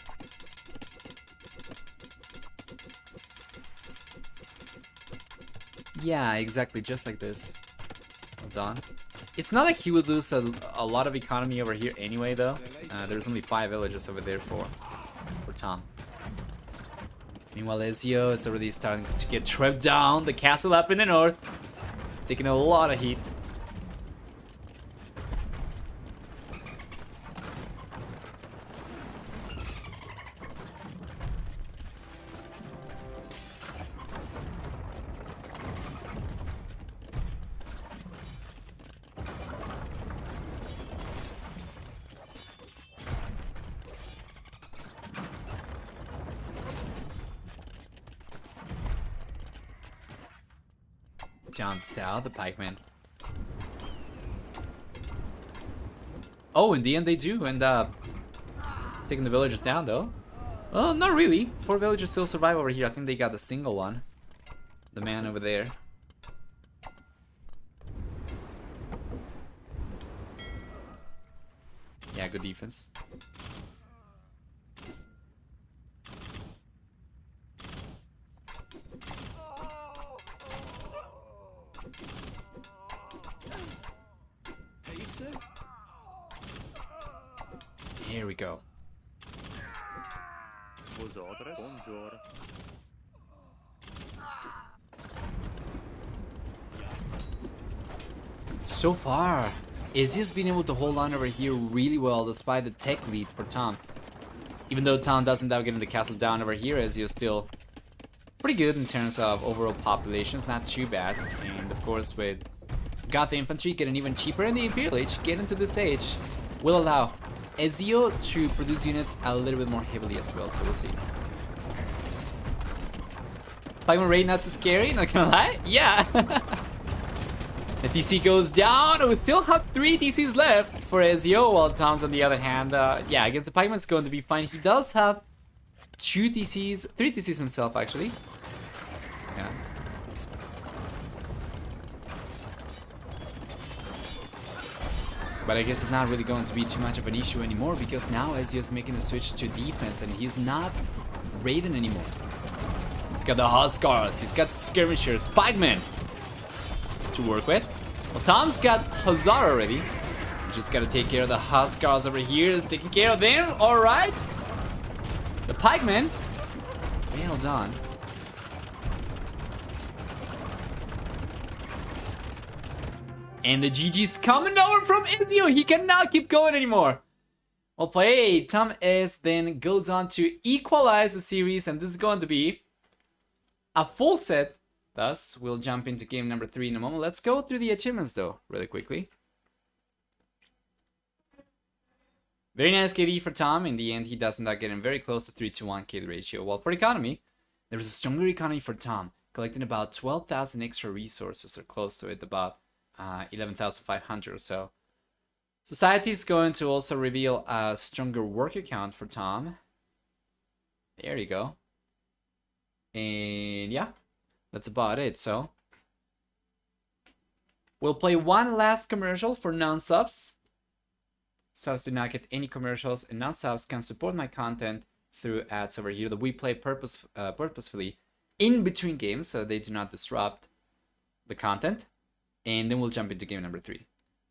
Yeah, exactly, just like this. Hold on. It's not like he would lose a lot of economy over here anyway, though. There's only 5 villages over there for Tom. Meanwhile, Ezio is already starting to get tripped down. The castle up in the north. It's taking a lot of heat. Down south, the pikemen. Oh, in the end they do end up taking the villagers down though. Well, not really. 4 villagers still survive over here. I think they got the single one. The man over there. Yeah, good defense. Here we go. So far, Ezio's been able to hold on over here really well despite the tech lead for Tom. Even though Tom doesn't end up getting the castle down over here, Ezio's still pretty good in terms of overall populations, not too bad. And of course with Goth infantry getting even cheaper in the Imperial Age, getting to this age will allow Ezio to produce units a little bit more heavily as well, so we'll see. Pikeman raid not so scary, not gonna lie. Yeah. The DC goes down. We still have 3 DCs left for Ezio, while Tom's on the other hand, yeah, against the pikeman it's going to be fine. He does have 2 DCs, 3 DCs himself actually. Yeah. But I guess it's not really going to be too much of an issue anymore because now Ezio's making a switch to defense and he's not Raiden anymore. He's got the Huskars, he's got Skirmishers, Pikemen to work with. Well, Tom's got Hussar already. Just gotta take care of the Huskars over here. Is taking care of them, alright. The Pikemen, well done. And the GG's coming over from Ezio. He cannot keep going anymore. Well played. TomS then goes on to equalize the series, and this is going to be a full set. Thus, we'll jump into game number 3 in a moment. Let's go through the achievements though, really quickly. Very nice KD for Tom. In the end, he does end up getting very close to 3-to-1 KD ratio. Well, for economy, there's a stronger economy for Tom, collecting about 12,000 extra resources, or close to it, about 11,500 or so. Society is going to also reveal a stronger worker count for Tom. There you go. And yeah, that's about it. So we'll play one last commercial for non-subs. Subs do not get any commercials, and non-subs can support my content through ads over here that we play purposefully in between games, so they do not disrupt the content. And then we'll jump into game number 3.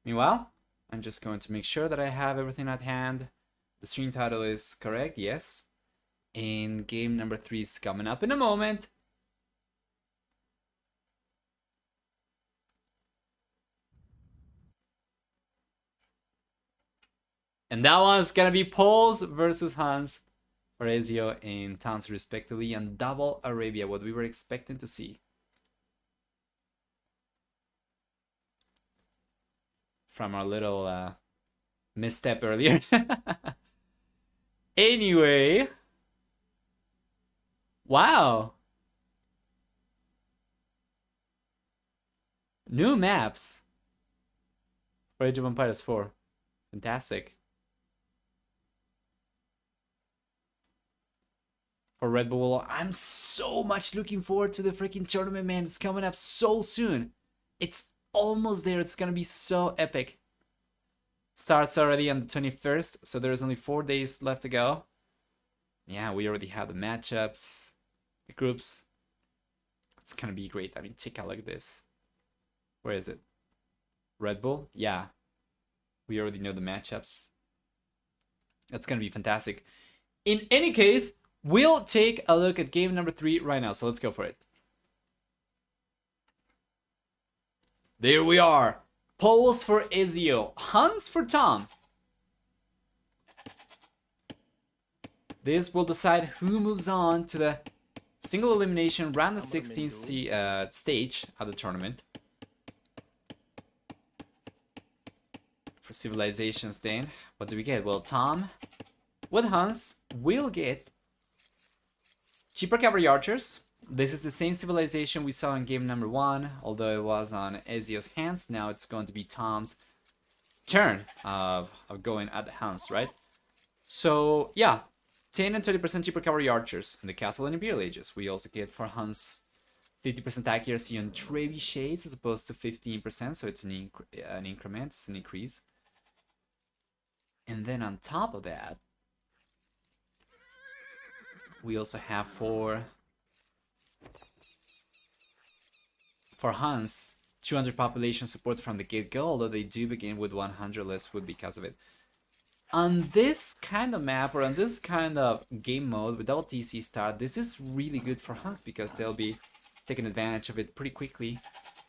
Meanwhile, I'm just going to make sure that I have everything at hand. The stream title is correct, yes. And game number 3 is coming up in a moment. And that one's gonna be Pols versus Hans for Ezio and TomS respectively, and double Arabia, what we were expecting to see. From our little misstep earlier. Anyway. Wow. New maps for Age of Empires 4. Fantastic. For Red Bull, I'm so much looking forward to the freaking tournament, man. It's coming up so soon. It's almost there. It's gonna be so epic. Starts already on the 21st, so there's only 4 days left to go. Yeah, we already have the matchups, the groups. It's gonna be great. I mean, take a look at this. Where is it? Red Bull? Yeah. We already know the matchups. That's gonna be fantastic. In any case, we'll take a look at game number 3 right now, so let's go for it. There we are. Pols for Ezio, Hans for Tom. This will decide who moves on to the single elimination round of 16 stage of the tournament. For civilizations then, what do we get? Well, Tom with Hans will get cheaper cavalry archers. This is the same civilization we saw in game number 1, although it was on Ezio's hands. Now it's going to be Tom's turn of going at the Hans, right? So yeah, 10 and 20% cheaper cavalry archers in the Castle and Imperial Ages. We also get for Hans 50% accuracy on trebuchets as opposed to 15%, so it's an increment, it's an increase. And then on top of that, we also have for Hans 200 population support from the get-go, although they do begin with 100 less food because of it. On this kind of map, or on this kind of game mode without TC start, this is really good for Hans because they'll be taking advantage of it pretty quickly,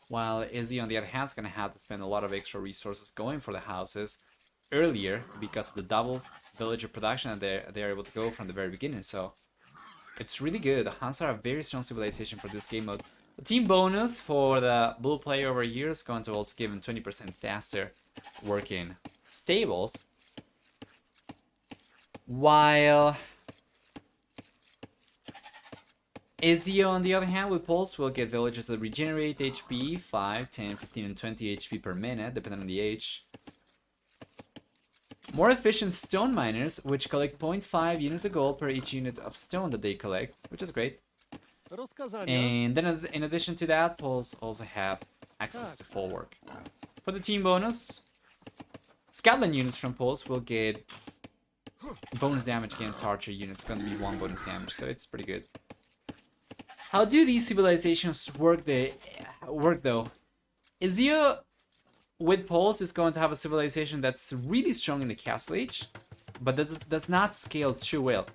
while Ezio on the other hand is going to have to spend a lot of extra resources going for the houses earlier because of the double villager production that they're able to go from the very beginning. So it's really good. The Hans are a very strong civilization for this game mode. The team bonus for the blue player over here is going to also give him 20% faster working stables. While Ezio, on the other hand, with Pulse, will get villagers that regenerate HP 5, 10, 15, and 20 HP per minute, depending on the age. More efficient stone miners, which collect 0.5 units of gold per each unit of stone that they collect, which is great. And then in addition to that, Pols also have access to full work. For the team bonus, Scotland units from Pulse will get bonus damage against archer units. It's gonna be 1 bonus damage, so it's pretty good. How do these civilizations work though? Ezio with Pulse is going to have a civilization that's really strong in the Castle Age, but that does not scale too well.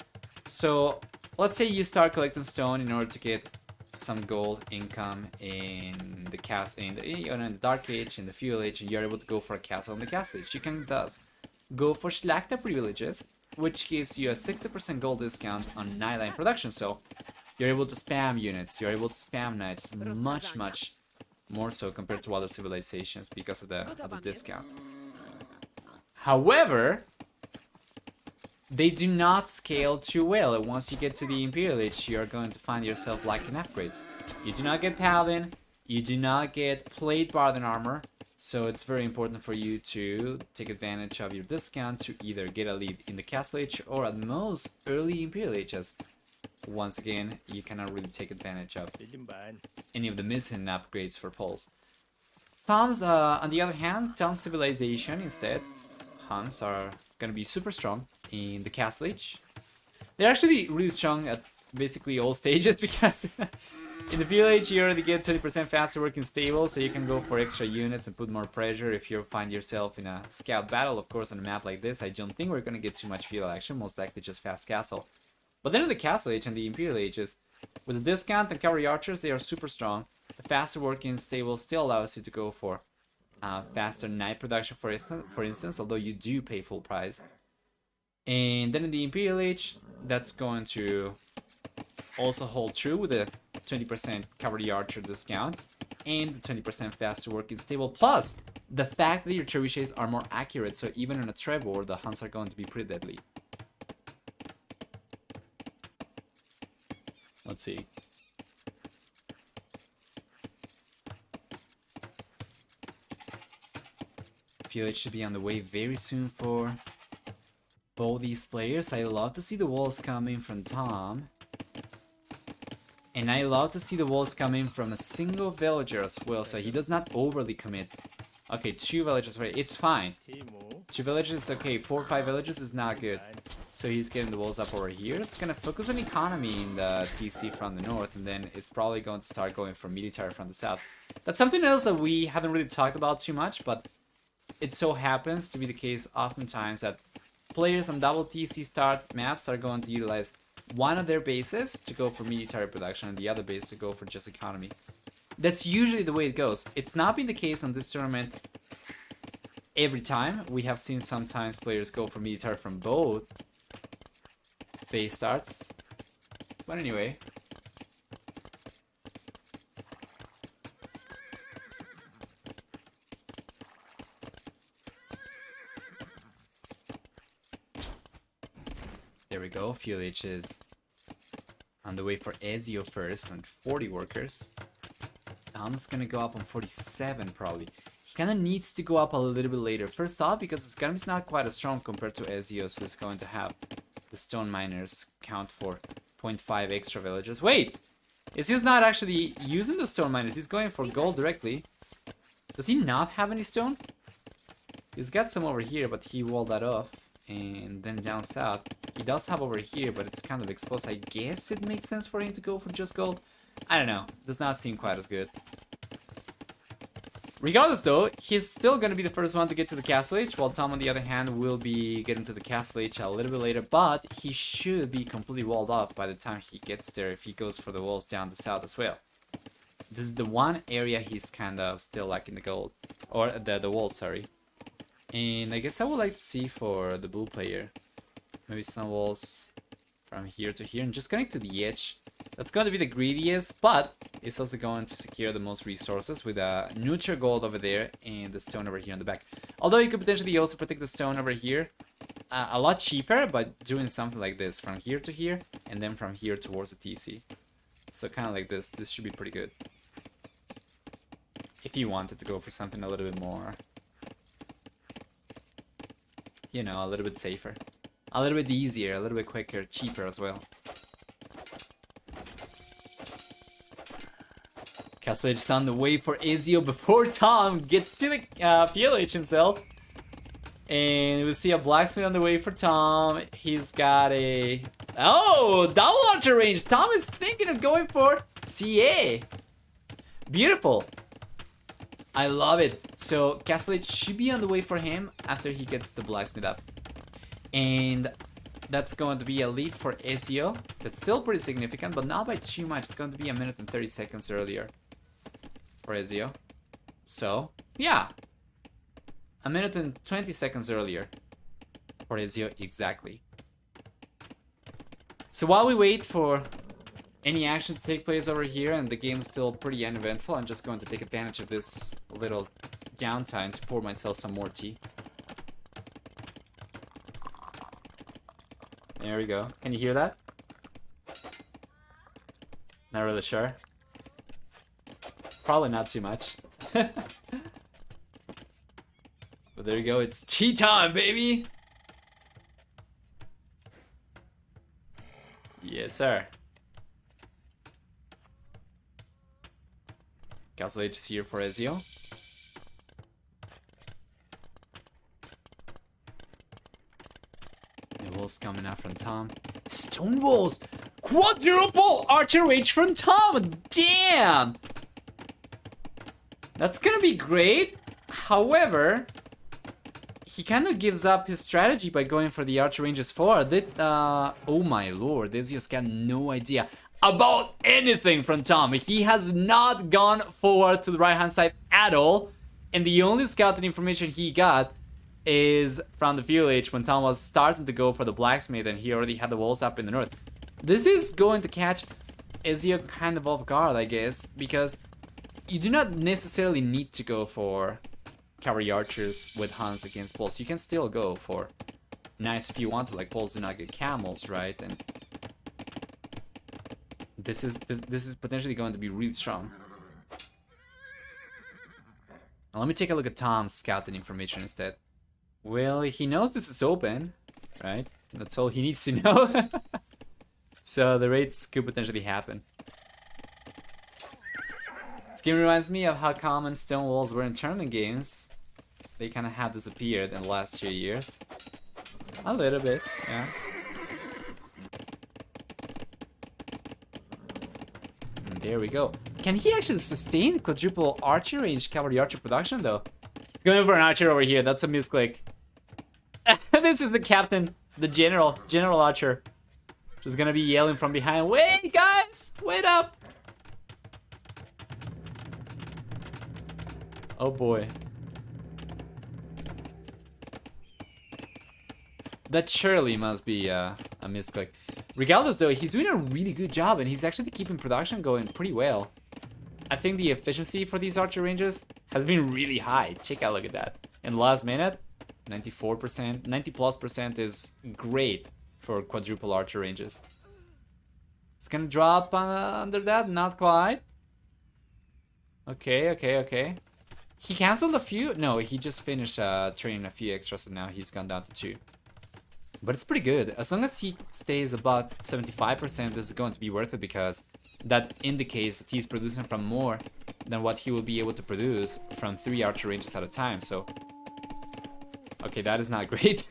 So let's say you start collecting stone in order to get some gold income in the in the Dark Age, in the Feudal Age, and you're able to go for a castle in the Castle Age. You can thus go for Schlachta privileges, which gives you a 60% gold discount on Nightline production. So you're able to spam units, you're able to spam knights much more so compared to other civilizations because of the discount. However, they do not scale too well. Once you get to the Imperial Age, you're going to find yourself lacking upgrades. You do not get Paladin, you do not get Plate Barden armor, so it's very important for you to take advantage of your discount to either get a lead in the Castle Age or at most early Imperial Ages. Once again, you cannot really take advantage of any of the missing upgrades for Pulse. TomS, on the other hand, TomS civilization instead, Huns are gonna be super strong in the Castle Age. They're actually really strong at basically all stages because in the Feudal Age you already get 20% faster working stable, so you can go for extra units and put more pressure if you find yourself in a scout battle. Of course, on a map like this, I don't think we're gonna get too much feudal action, most likely just fast castle. But then in the Castle Age and the Imperial Ages, with the discount and cavalry archers, they are super strong. The faster working stable still allows you to go for faster knight production, for instance, although you do pay full price. And then in the Imperial Age, that's going to also hold true with the 20% cavalry archer discount and the 20% faster working stable, plus the fact that your trebuchets are more accurate, so even on a Trevor, the Huns are going to be pretty deadly. Let's see. Feel it should be on the way very soon for both these players. I love to see the walls coming from Tom. And I love to see the walls coming from a single villager as well, so he does not overly commit. Okay, 2 villages, right? It's fine. 2 villages, okay. 4 or 5 villages is not good. So he's getting the walls up over here. It's gonna focus on economy in the TC from the north, and then it's probably going to start going for military from the south. That's something else that we haven't really talked about too much, but it so happens to be the case oftentimes that players on double TC start maps are going to utilize one of their bases to go for military production and the other base to go for just economy. That's usually the way it goes. It's not been the case on this tournament every time. We have seen sometimes players go for military from both base starts. But anyway. There we go. Feudal Age is on the way for Ezio first and 40 workers. Tom's gonna go up on 47 probably. He kinda needs to go up a little bit later. First off, because his economy is not quite as strong compared to Ezio, so he's going to have the stone miners count for 0.5 extra villages. Wait! Ezio's not actually using the stone miners, he's going for gold directly. Does he not have any stone? He's got some over here, but he walled that off. And then down south, he does have over here, but it's kind of exposed. I guess it makes sense for him to go for just gold. I don't know, does not seem quite as good. Regardless though, he's still gonna be the first one to get to the Castle Age, while Tom on the other hand will be getting to the Castle Age a little bit later, but he should be completely walled off by the time he gets there if he goes for the walls down the south as well. This is the one area he's kind of still lacking the gold, or the walls, sorry. And I guess I would like to see for the blue player, maybe some walls from here to here and just connect to the edge. That's going to be the greediest, but it's also going to secure the most resources with a neutral gold over there and the stone over here on the back. Although you could potentially also protect the stone over here a lot cheaper, but doing something like this from here to here and then from here towards the TC. So kind of like this should be pretty good. If you wanted to go for something a little bit more, you know, a little bit safer, a little bit easier, a little bit quicker, cheaper as well. Castle Age is on the way for Ezio before Tom gets to the Feudal Age himself. And we see a blacksmith on the way for Tom. He's got a... Oh, double archer range. Tom is thinking of going for CA. Beautiful. I love it. So Castle Age should be on the way for him after he gets the blacksmith up. And that's going to be a lead for Ezio. That's still pretty significant, but not by too much. It's going to be a minute and 30 seconds earlier for Ezio. So, yeah. A minute and 20 seconds earlier for Ezio, exactly. So while we wait for any action to take place over here and the game's still pretty uneventful, I'm just going to take advantage of this little downtime to pour myself some more tea. There we go. Can you hear that? Not really sure. Probably not too much. But there you go, it's tea time, baby! Yes, sir. Castle Age is here for Ezio. The walls coming out from Tom. Stone walls! Quadruple archer range from Tom! Damn! That's gonna be great. However, he kind of gives up his strategy by going for the archer ranges forward. Oh my lord, Ezio's got no idea about anything from Tom. He has not gone forward to the right hand side at all. And the only scouting information he got is from the village when Tom was starting to go for the blacksmith and he already had the walls up in the north. This is going to catch Ezio kind of off guard, I guess, because you do not necessarily need to go for cavalry archers with Hans against Poles. You can still go for knights if you want to, like Poles do not get camels, right? And this is potentially going to be really strong. Now let me take a look at Tom's scouting information instead. Well, he knows this is open, right? That's all he needs to know. So the raids could potentially happen. This game reminds me of how common stone walls were in tournament games. They kind of have disappeared in the last few years. A little bit, yeah. And there we go. Can he actually sustain quadruple archer range cavalry archer production though? He's going for an archer over here. That's a misclick. This is the captain, the general archer. Just gonna be yelling from behind. Wait, guys, wait up. Oh boy. That surely must be a misclick. Regardless though, he's doing a really good job and he's actually keeping production going pretty well. I think the efficiency for these archer ranges has been really high. Take a look at that. In the last minute, 94%, 90+% is great for quadruple archer ranges. It's gonna drop under that, not quite. Okay. He canceled a few? No, he just finished training a few extras and now he's gone down to 2. But it's pretty good. As long as he stays about 75%, this is going to be worth it because that indicates that he's producing from more than what he will be able to produce from 3 archer ranges at a time, so... Okay, that is not great.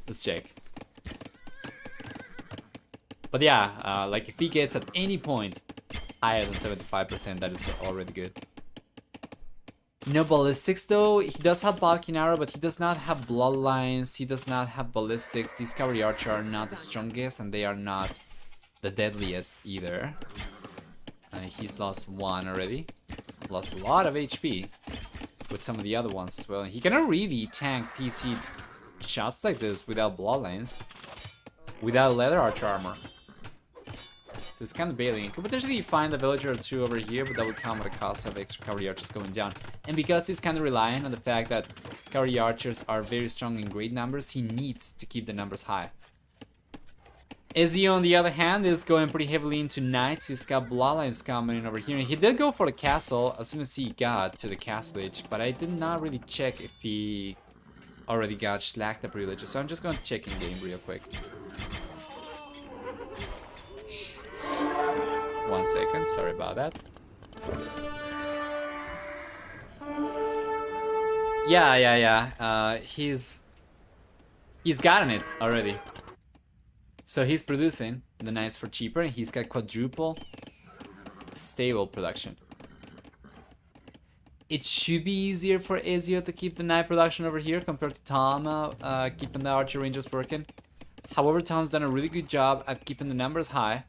Let's check. But yeah, like if he gets at any point higher than 75%, that is already good. No ballistics though. He does have Balkan arrow, but he does not have bloodlines. He does not have ballistics. These cavalry archer are not the strongest and they are not the deadliest either. He's lost 1 already. Lost a lot of HP with some of the other ones as well. And he cannot really tank PC shots like this without bloodlines, without leather archer armor. So it's kind of bailing. You could potentially find a villager or 2 over here, but that would come at a cost of extra cavalry archers going down. And because he's kind of relying on the fact that cavalry archers are very strong in great numbers, he needs to keep the numbers high. Ezio, on the other hand, is going pretty heavily into knights. He's got bloodlines coming in over here. And he did go for the castle as soon as he got to the castle age, but I did not really check if he already got Schlachta privileges. So I'm just going to check in game real quick. 1 second, sorry about that. Yeah. He's gotten it already. So he's producing the knights for cheaper, and he's got quadruple stable production. It should be easier for Ezio to keep the knight production over here compared to Tom keeping the archer rangers working. However, Tom's done a really good job at keeping the numbers high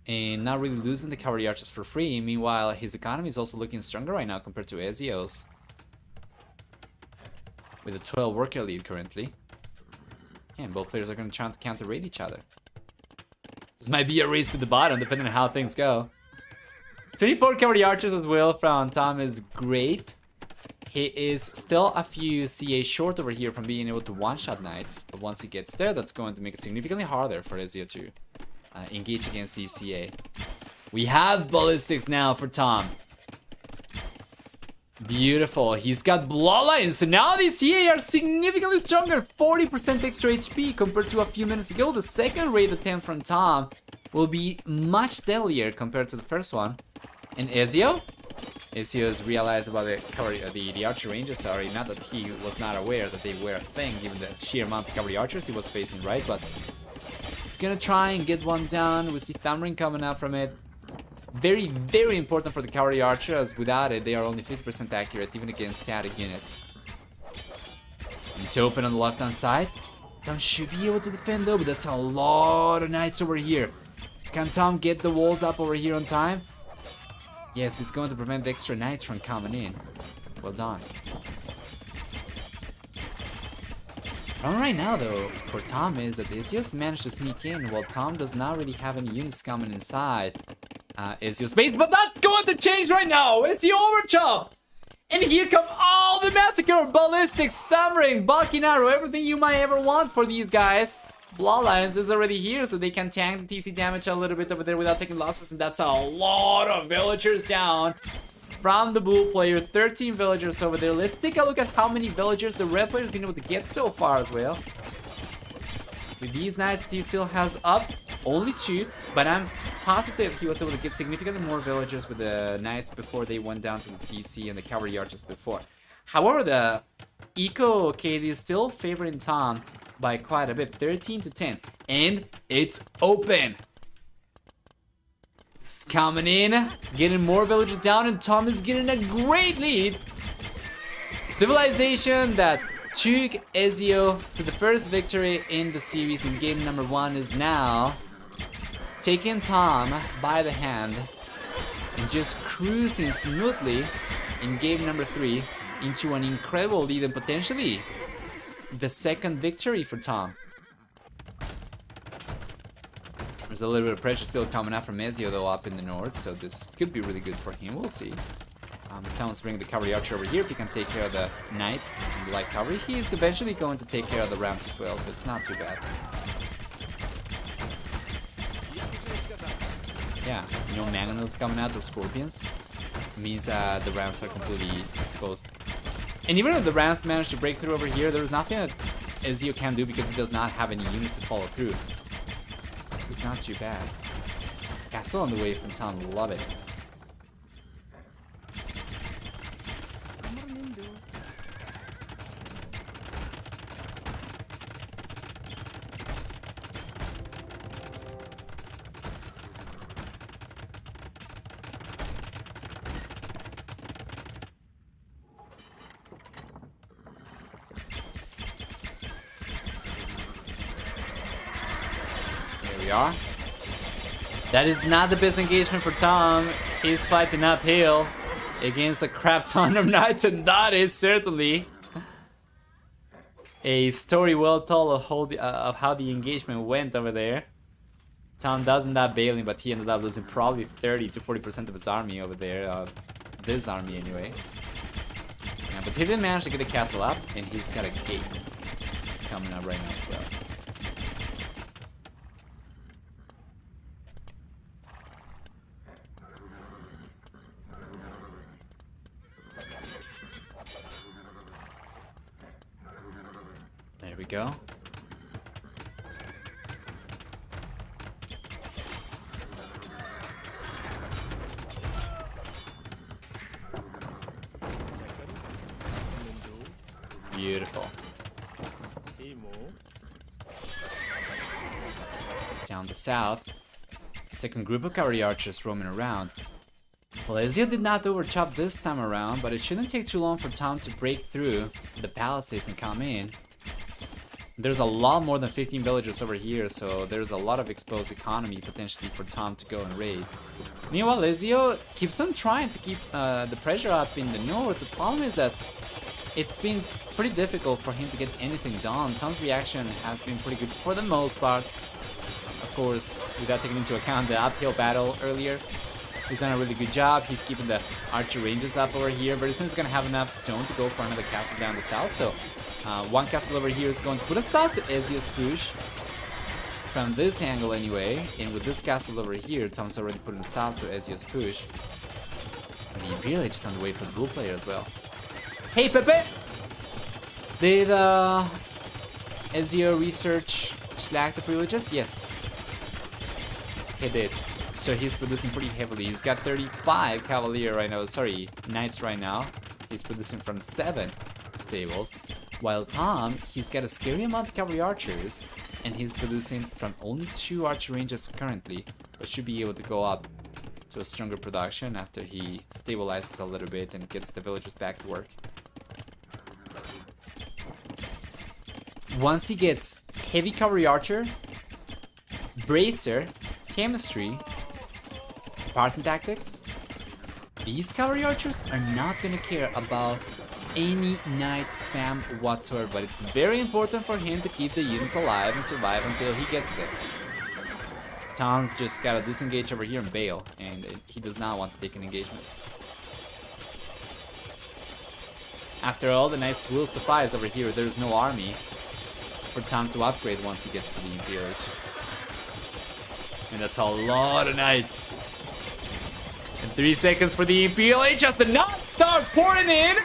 and not really losing the cavalry archers for free. Meanwhile, his economy is also looking stronger right now compared to Ezio's, with a 12 worker lead currently. And both players are going to try to counter-raid each other. This might be a race to the bottom, depending on how things go. 24 cavalry archers as well from Tom is great. He is still a few CA short over here from being able to one-shot knights. But once he gets there, that's going to make it significantly harder for Ezio to engage against these CA. We have ballistics now for Tom. Beautiful. He's got bloodlines, so now these CA are significantly stronger. 40% extra HP compared to a few minutes ago. The second raid attempt from Tom will be much deadlier compared to the first one. And Ezio? Ezio's realized about the archer ranges, sorry. Not that he was not aware that they were a thing, given the sheer amount of cavalry archers he was facing, right? But he's gonna try and get one down. We see Thumbring coming out from it. Very, very important for the cavalry archer, as without it, they are only 50% accurate, even against static units. It's open on the left-hand side. Tom should be able to defend though, but that's a lot of knights over here. Can Tom get the walls up over here on time? Yes, he's going to prevent the extra knights from coming in. Well done. Problem right now though, for Tom is that Ezio's managed to sneak in, while Tom does not really have any units coming inside Ezio's base, but that's going to change right now! It's the overchop! And here come all the massacre, ballistics, thumbring, bulky arrow, everything you might ever want for these guys. Bloodlines is already here, so they can tank the TC damage a little bit over there without taking losses, and that's a lot of villagers down from the blue player. 13 villagers over there. Let's take a look at how many villagers the red player has been able to get so far as well. With these knights, he still has up only 2, but I'm positive he was able to get significantly more villagers with the knights before they went down to the TC and the cavalry archers before. However, the eco KD is still favoring Tom by quite a bit, 13-10, and it's open. It's coming in, getting more villagers down, and Tom is getting a great lead. Civilization that took Ezio to the first victory in the series in game number 1 is now taking Tom by the hand and just cruising smoothly in game number 3 into an incredible lead, and potentially the second victory for Tom. There's a little bit of pressure still coming out from Ezio though up in the north, so this could be really good for him. We'll see. Tom's bringing the cavalry archer over here. If he can take care of the knights and the light cavalry, he's eventually going to take care of the rams as well, so it's not too bad. Yeah, you know, mangonels coming out, or scorpions, means the rams are completely exposed. And even if the rams manage to break through over here, there's nothing that Ezio can do because he does not have any units to follow through. So it's not too bad. Castle on the way from Tom, love it. Are. That is not the best engagement for Tom. He's fighting uphill against a crap ton of knights, and that is certainly a story well told of how the engagement went over there. Tom does end up bailing, but he ended up losing probably 30-40% of his army over there. This army anyway. Yeah, but he did manage to get the castle up, and he's got a gate coming up right now as well. There we go. Beautiful. Down the south, second group of cavalry archers roaming around. Well, Ezio did not overchop this time around, but it shouldn't take too long for Tom to break through the palisades and come in. There's a lot more than 15 villagers over here, so there's a lot of exposed economy potentially for Tom to go and raid. Meanwhile, Ezio keeps on trying to keep the pressure up in the north. The problem is that it's been pretty difficult for him to get anything done. Tom's reaction has been pretty good for the most part. Of course, without taking into account the uphill battle earlier. He's done a really good job. He's keeping the archer ranges up over here. Very soon he's going to have enough stone to go for another castle down the south. So one castle over here is going to put a stop to Ezio's push. From this angle anyway. And with this castle over here, Tom's already putting a stop to Ezio's push. And the Imperial Age is on the way for the blue player as well. Hey Pepe! Did Ezio research Slack the privileges? Yes. He did. So he's producing pretty heavily. He's got 35 Cavalier right now. Sorry, Knights right now. He's producing from 7 stables. While Tom, he's got a scary amount of Cavalry Archers. And he's producing from only 2 Archer ranges currently. But should be able to go up to a stronger production after he stabilizes a little bit and gets the villagers back to work. Once he gets Heavy Cavalry Archer, Bracer, Chemistry, Spartan Tactics, these Cavalry Archers are not gonna care about any Knight spam whatsoever, but it's very important for him to keep the units alive and survive until he gets there. So Tom's just gotta disengage over here and bail, and he does not want to take an engagement. After all, the Knights will suffice over here. There's no army for Tom to upgrade once he gets to the Imperial Age. And that's a lot of Knights. And 3 seconds for the Imperial Age has to not start pouring in.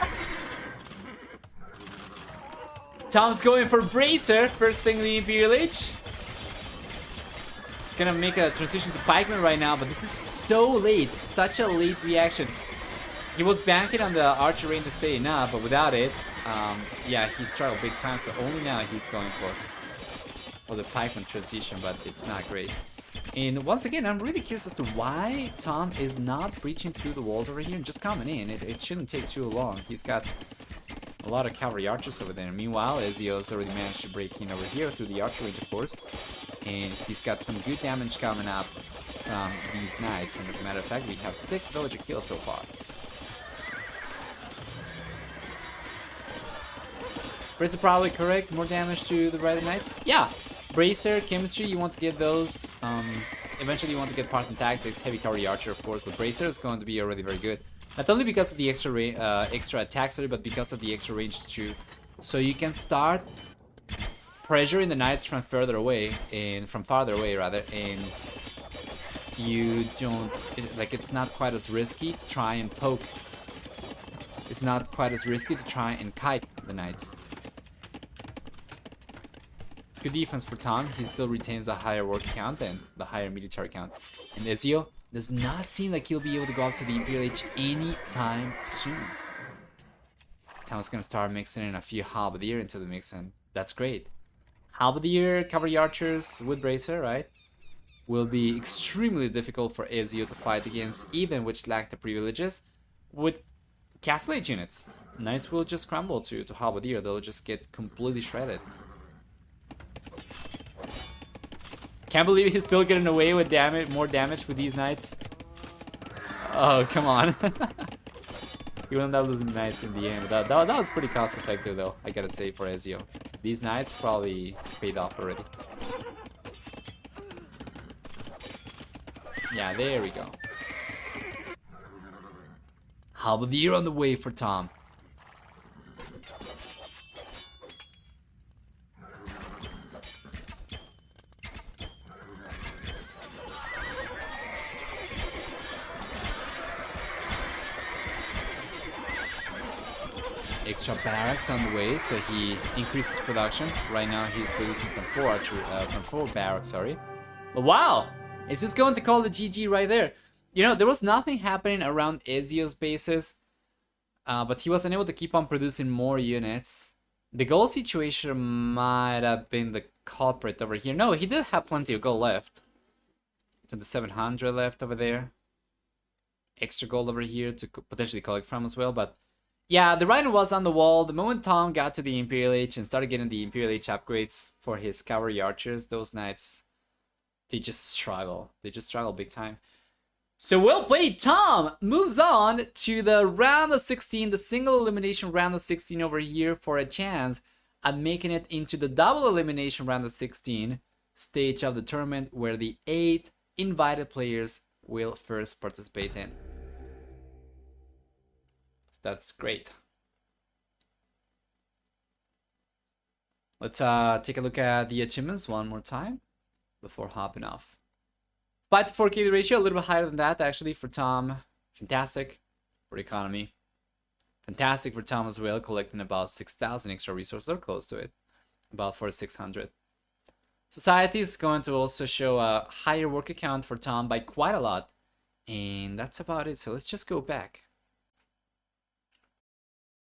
Tom's going for Bracer, first thing in the Imperial Age. He's gonna make a transition to Pikeman right now, but this is so late. Such a late reaction. He was banking on the Archer range to stay enough, but without it, yeah, he struggled big time, so only now he's going for the Pikeman transition, but it's not great. And once again, I'm really curious as to why Tom is not breaching through the walls over here and just coming in. It shouldn't take too long. He's got a lot of Cavalry Archers over there. Meanwhile, Ezio's already managed to break in over here through the Archer range, of course. And he's got some good damage coming up from these Knights. And as a matter of fact, we have 6 villager kills so far. Bracer probably correct. More damage to the Riding Knights. Yeah. Bracer, Chemistry, you want to get those. Eventually you want to get Spartan Tactics, Heavy Cavalry Archer, of course, but Bracer is going to be already very good. Not only because of the extra attack, sorry, but because of the extra range too. So you can start pressuring the Knights from farther away, and you don't, it's not quite as risky to try and poke. It's not quite as risky to try and kite the Knights. Good defense for Tom. He still retains the higher work count and the higher military count. And Ezio does not seem like he'll be able to go up to the Imperial Age anytime soon. Tom's gonna start mixing in a few Halberdier into the mix, and that's great. Halberdier, Cavalry Archers with Bracer, right? Will be extremely difficult for Ezio to fight against, even which lack the privileges. With Castle Age units, Knights will just crumble to Halberdier. They'll just get completely shredded. Can't believe he's still getting away with more damage with these Knights. Oh, come on. He will end up losing Knights in the end, but that was pretty cost effective though, I gotta say, for Ezio. These Knights probably paid off already. Yeah, there we go. Halberdier on the way for Tom. Extra barracks on the way, so he increases production. Right now he's producing from 4 barracks, sorry. But wow! It's just going to call the GG right there. You know, there was nothing happening around Ezio's bases, but he was unable to keep on producing more units. The goal situation might have been the culprit over here. No, he did have plenty of gold left. 2700 left over there. Extra gold over here to potentially collect from as well, but yeah, the writing was on the wall. The moment Tom got to the Imperial Age and started getting the Imperial Age upgrades for his cavalry archers, those knights, they just struggle. They just struggle big time. So well played, Tom moves on to the round of 16, the single elimination round of 16 over here for a chance at making it into the double elimination round of 16 stage of the tournament where the 8 invited players will first participate in. That's great. Let's take a look at the achievements one more time before hopping off. 5 to 4 KD ratio, a little bit higher than that actually for Tom. Fantastic for the economy. Fantastic for Tom as well, collecting about 6,000 extra resources or close to it. About 4,600. Society is going to also show a higher work account for Tom by quite a lot. And that's about it. So let's just go back.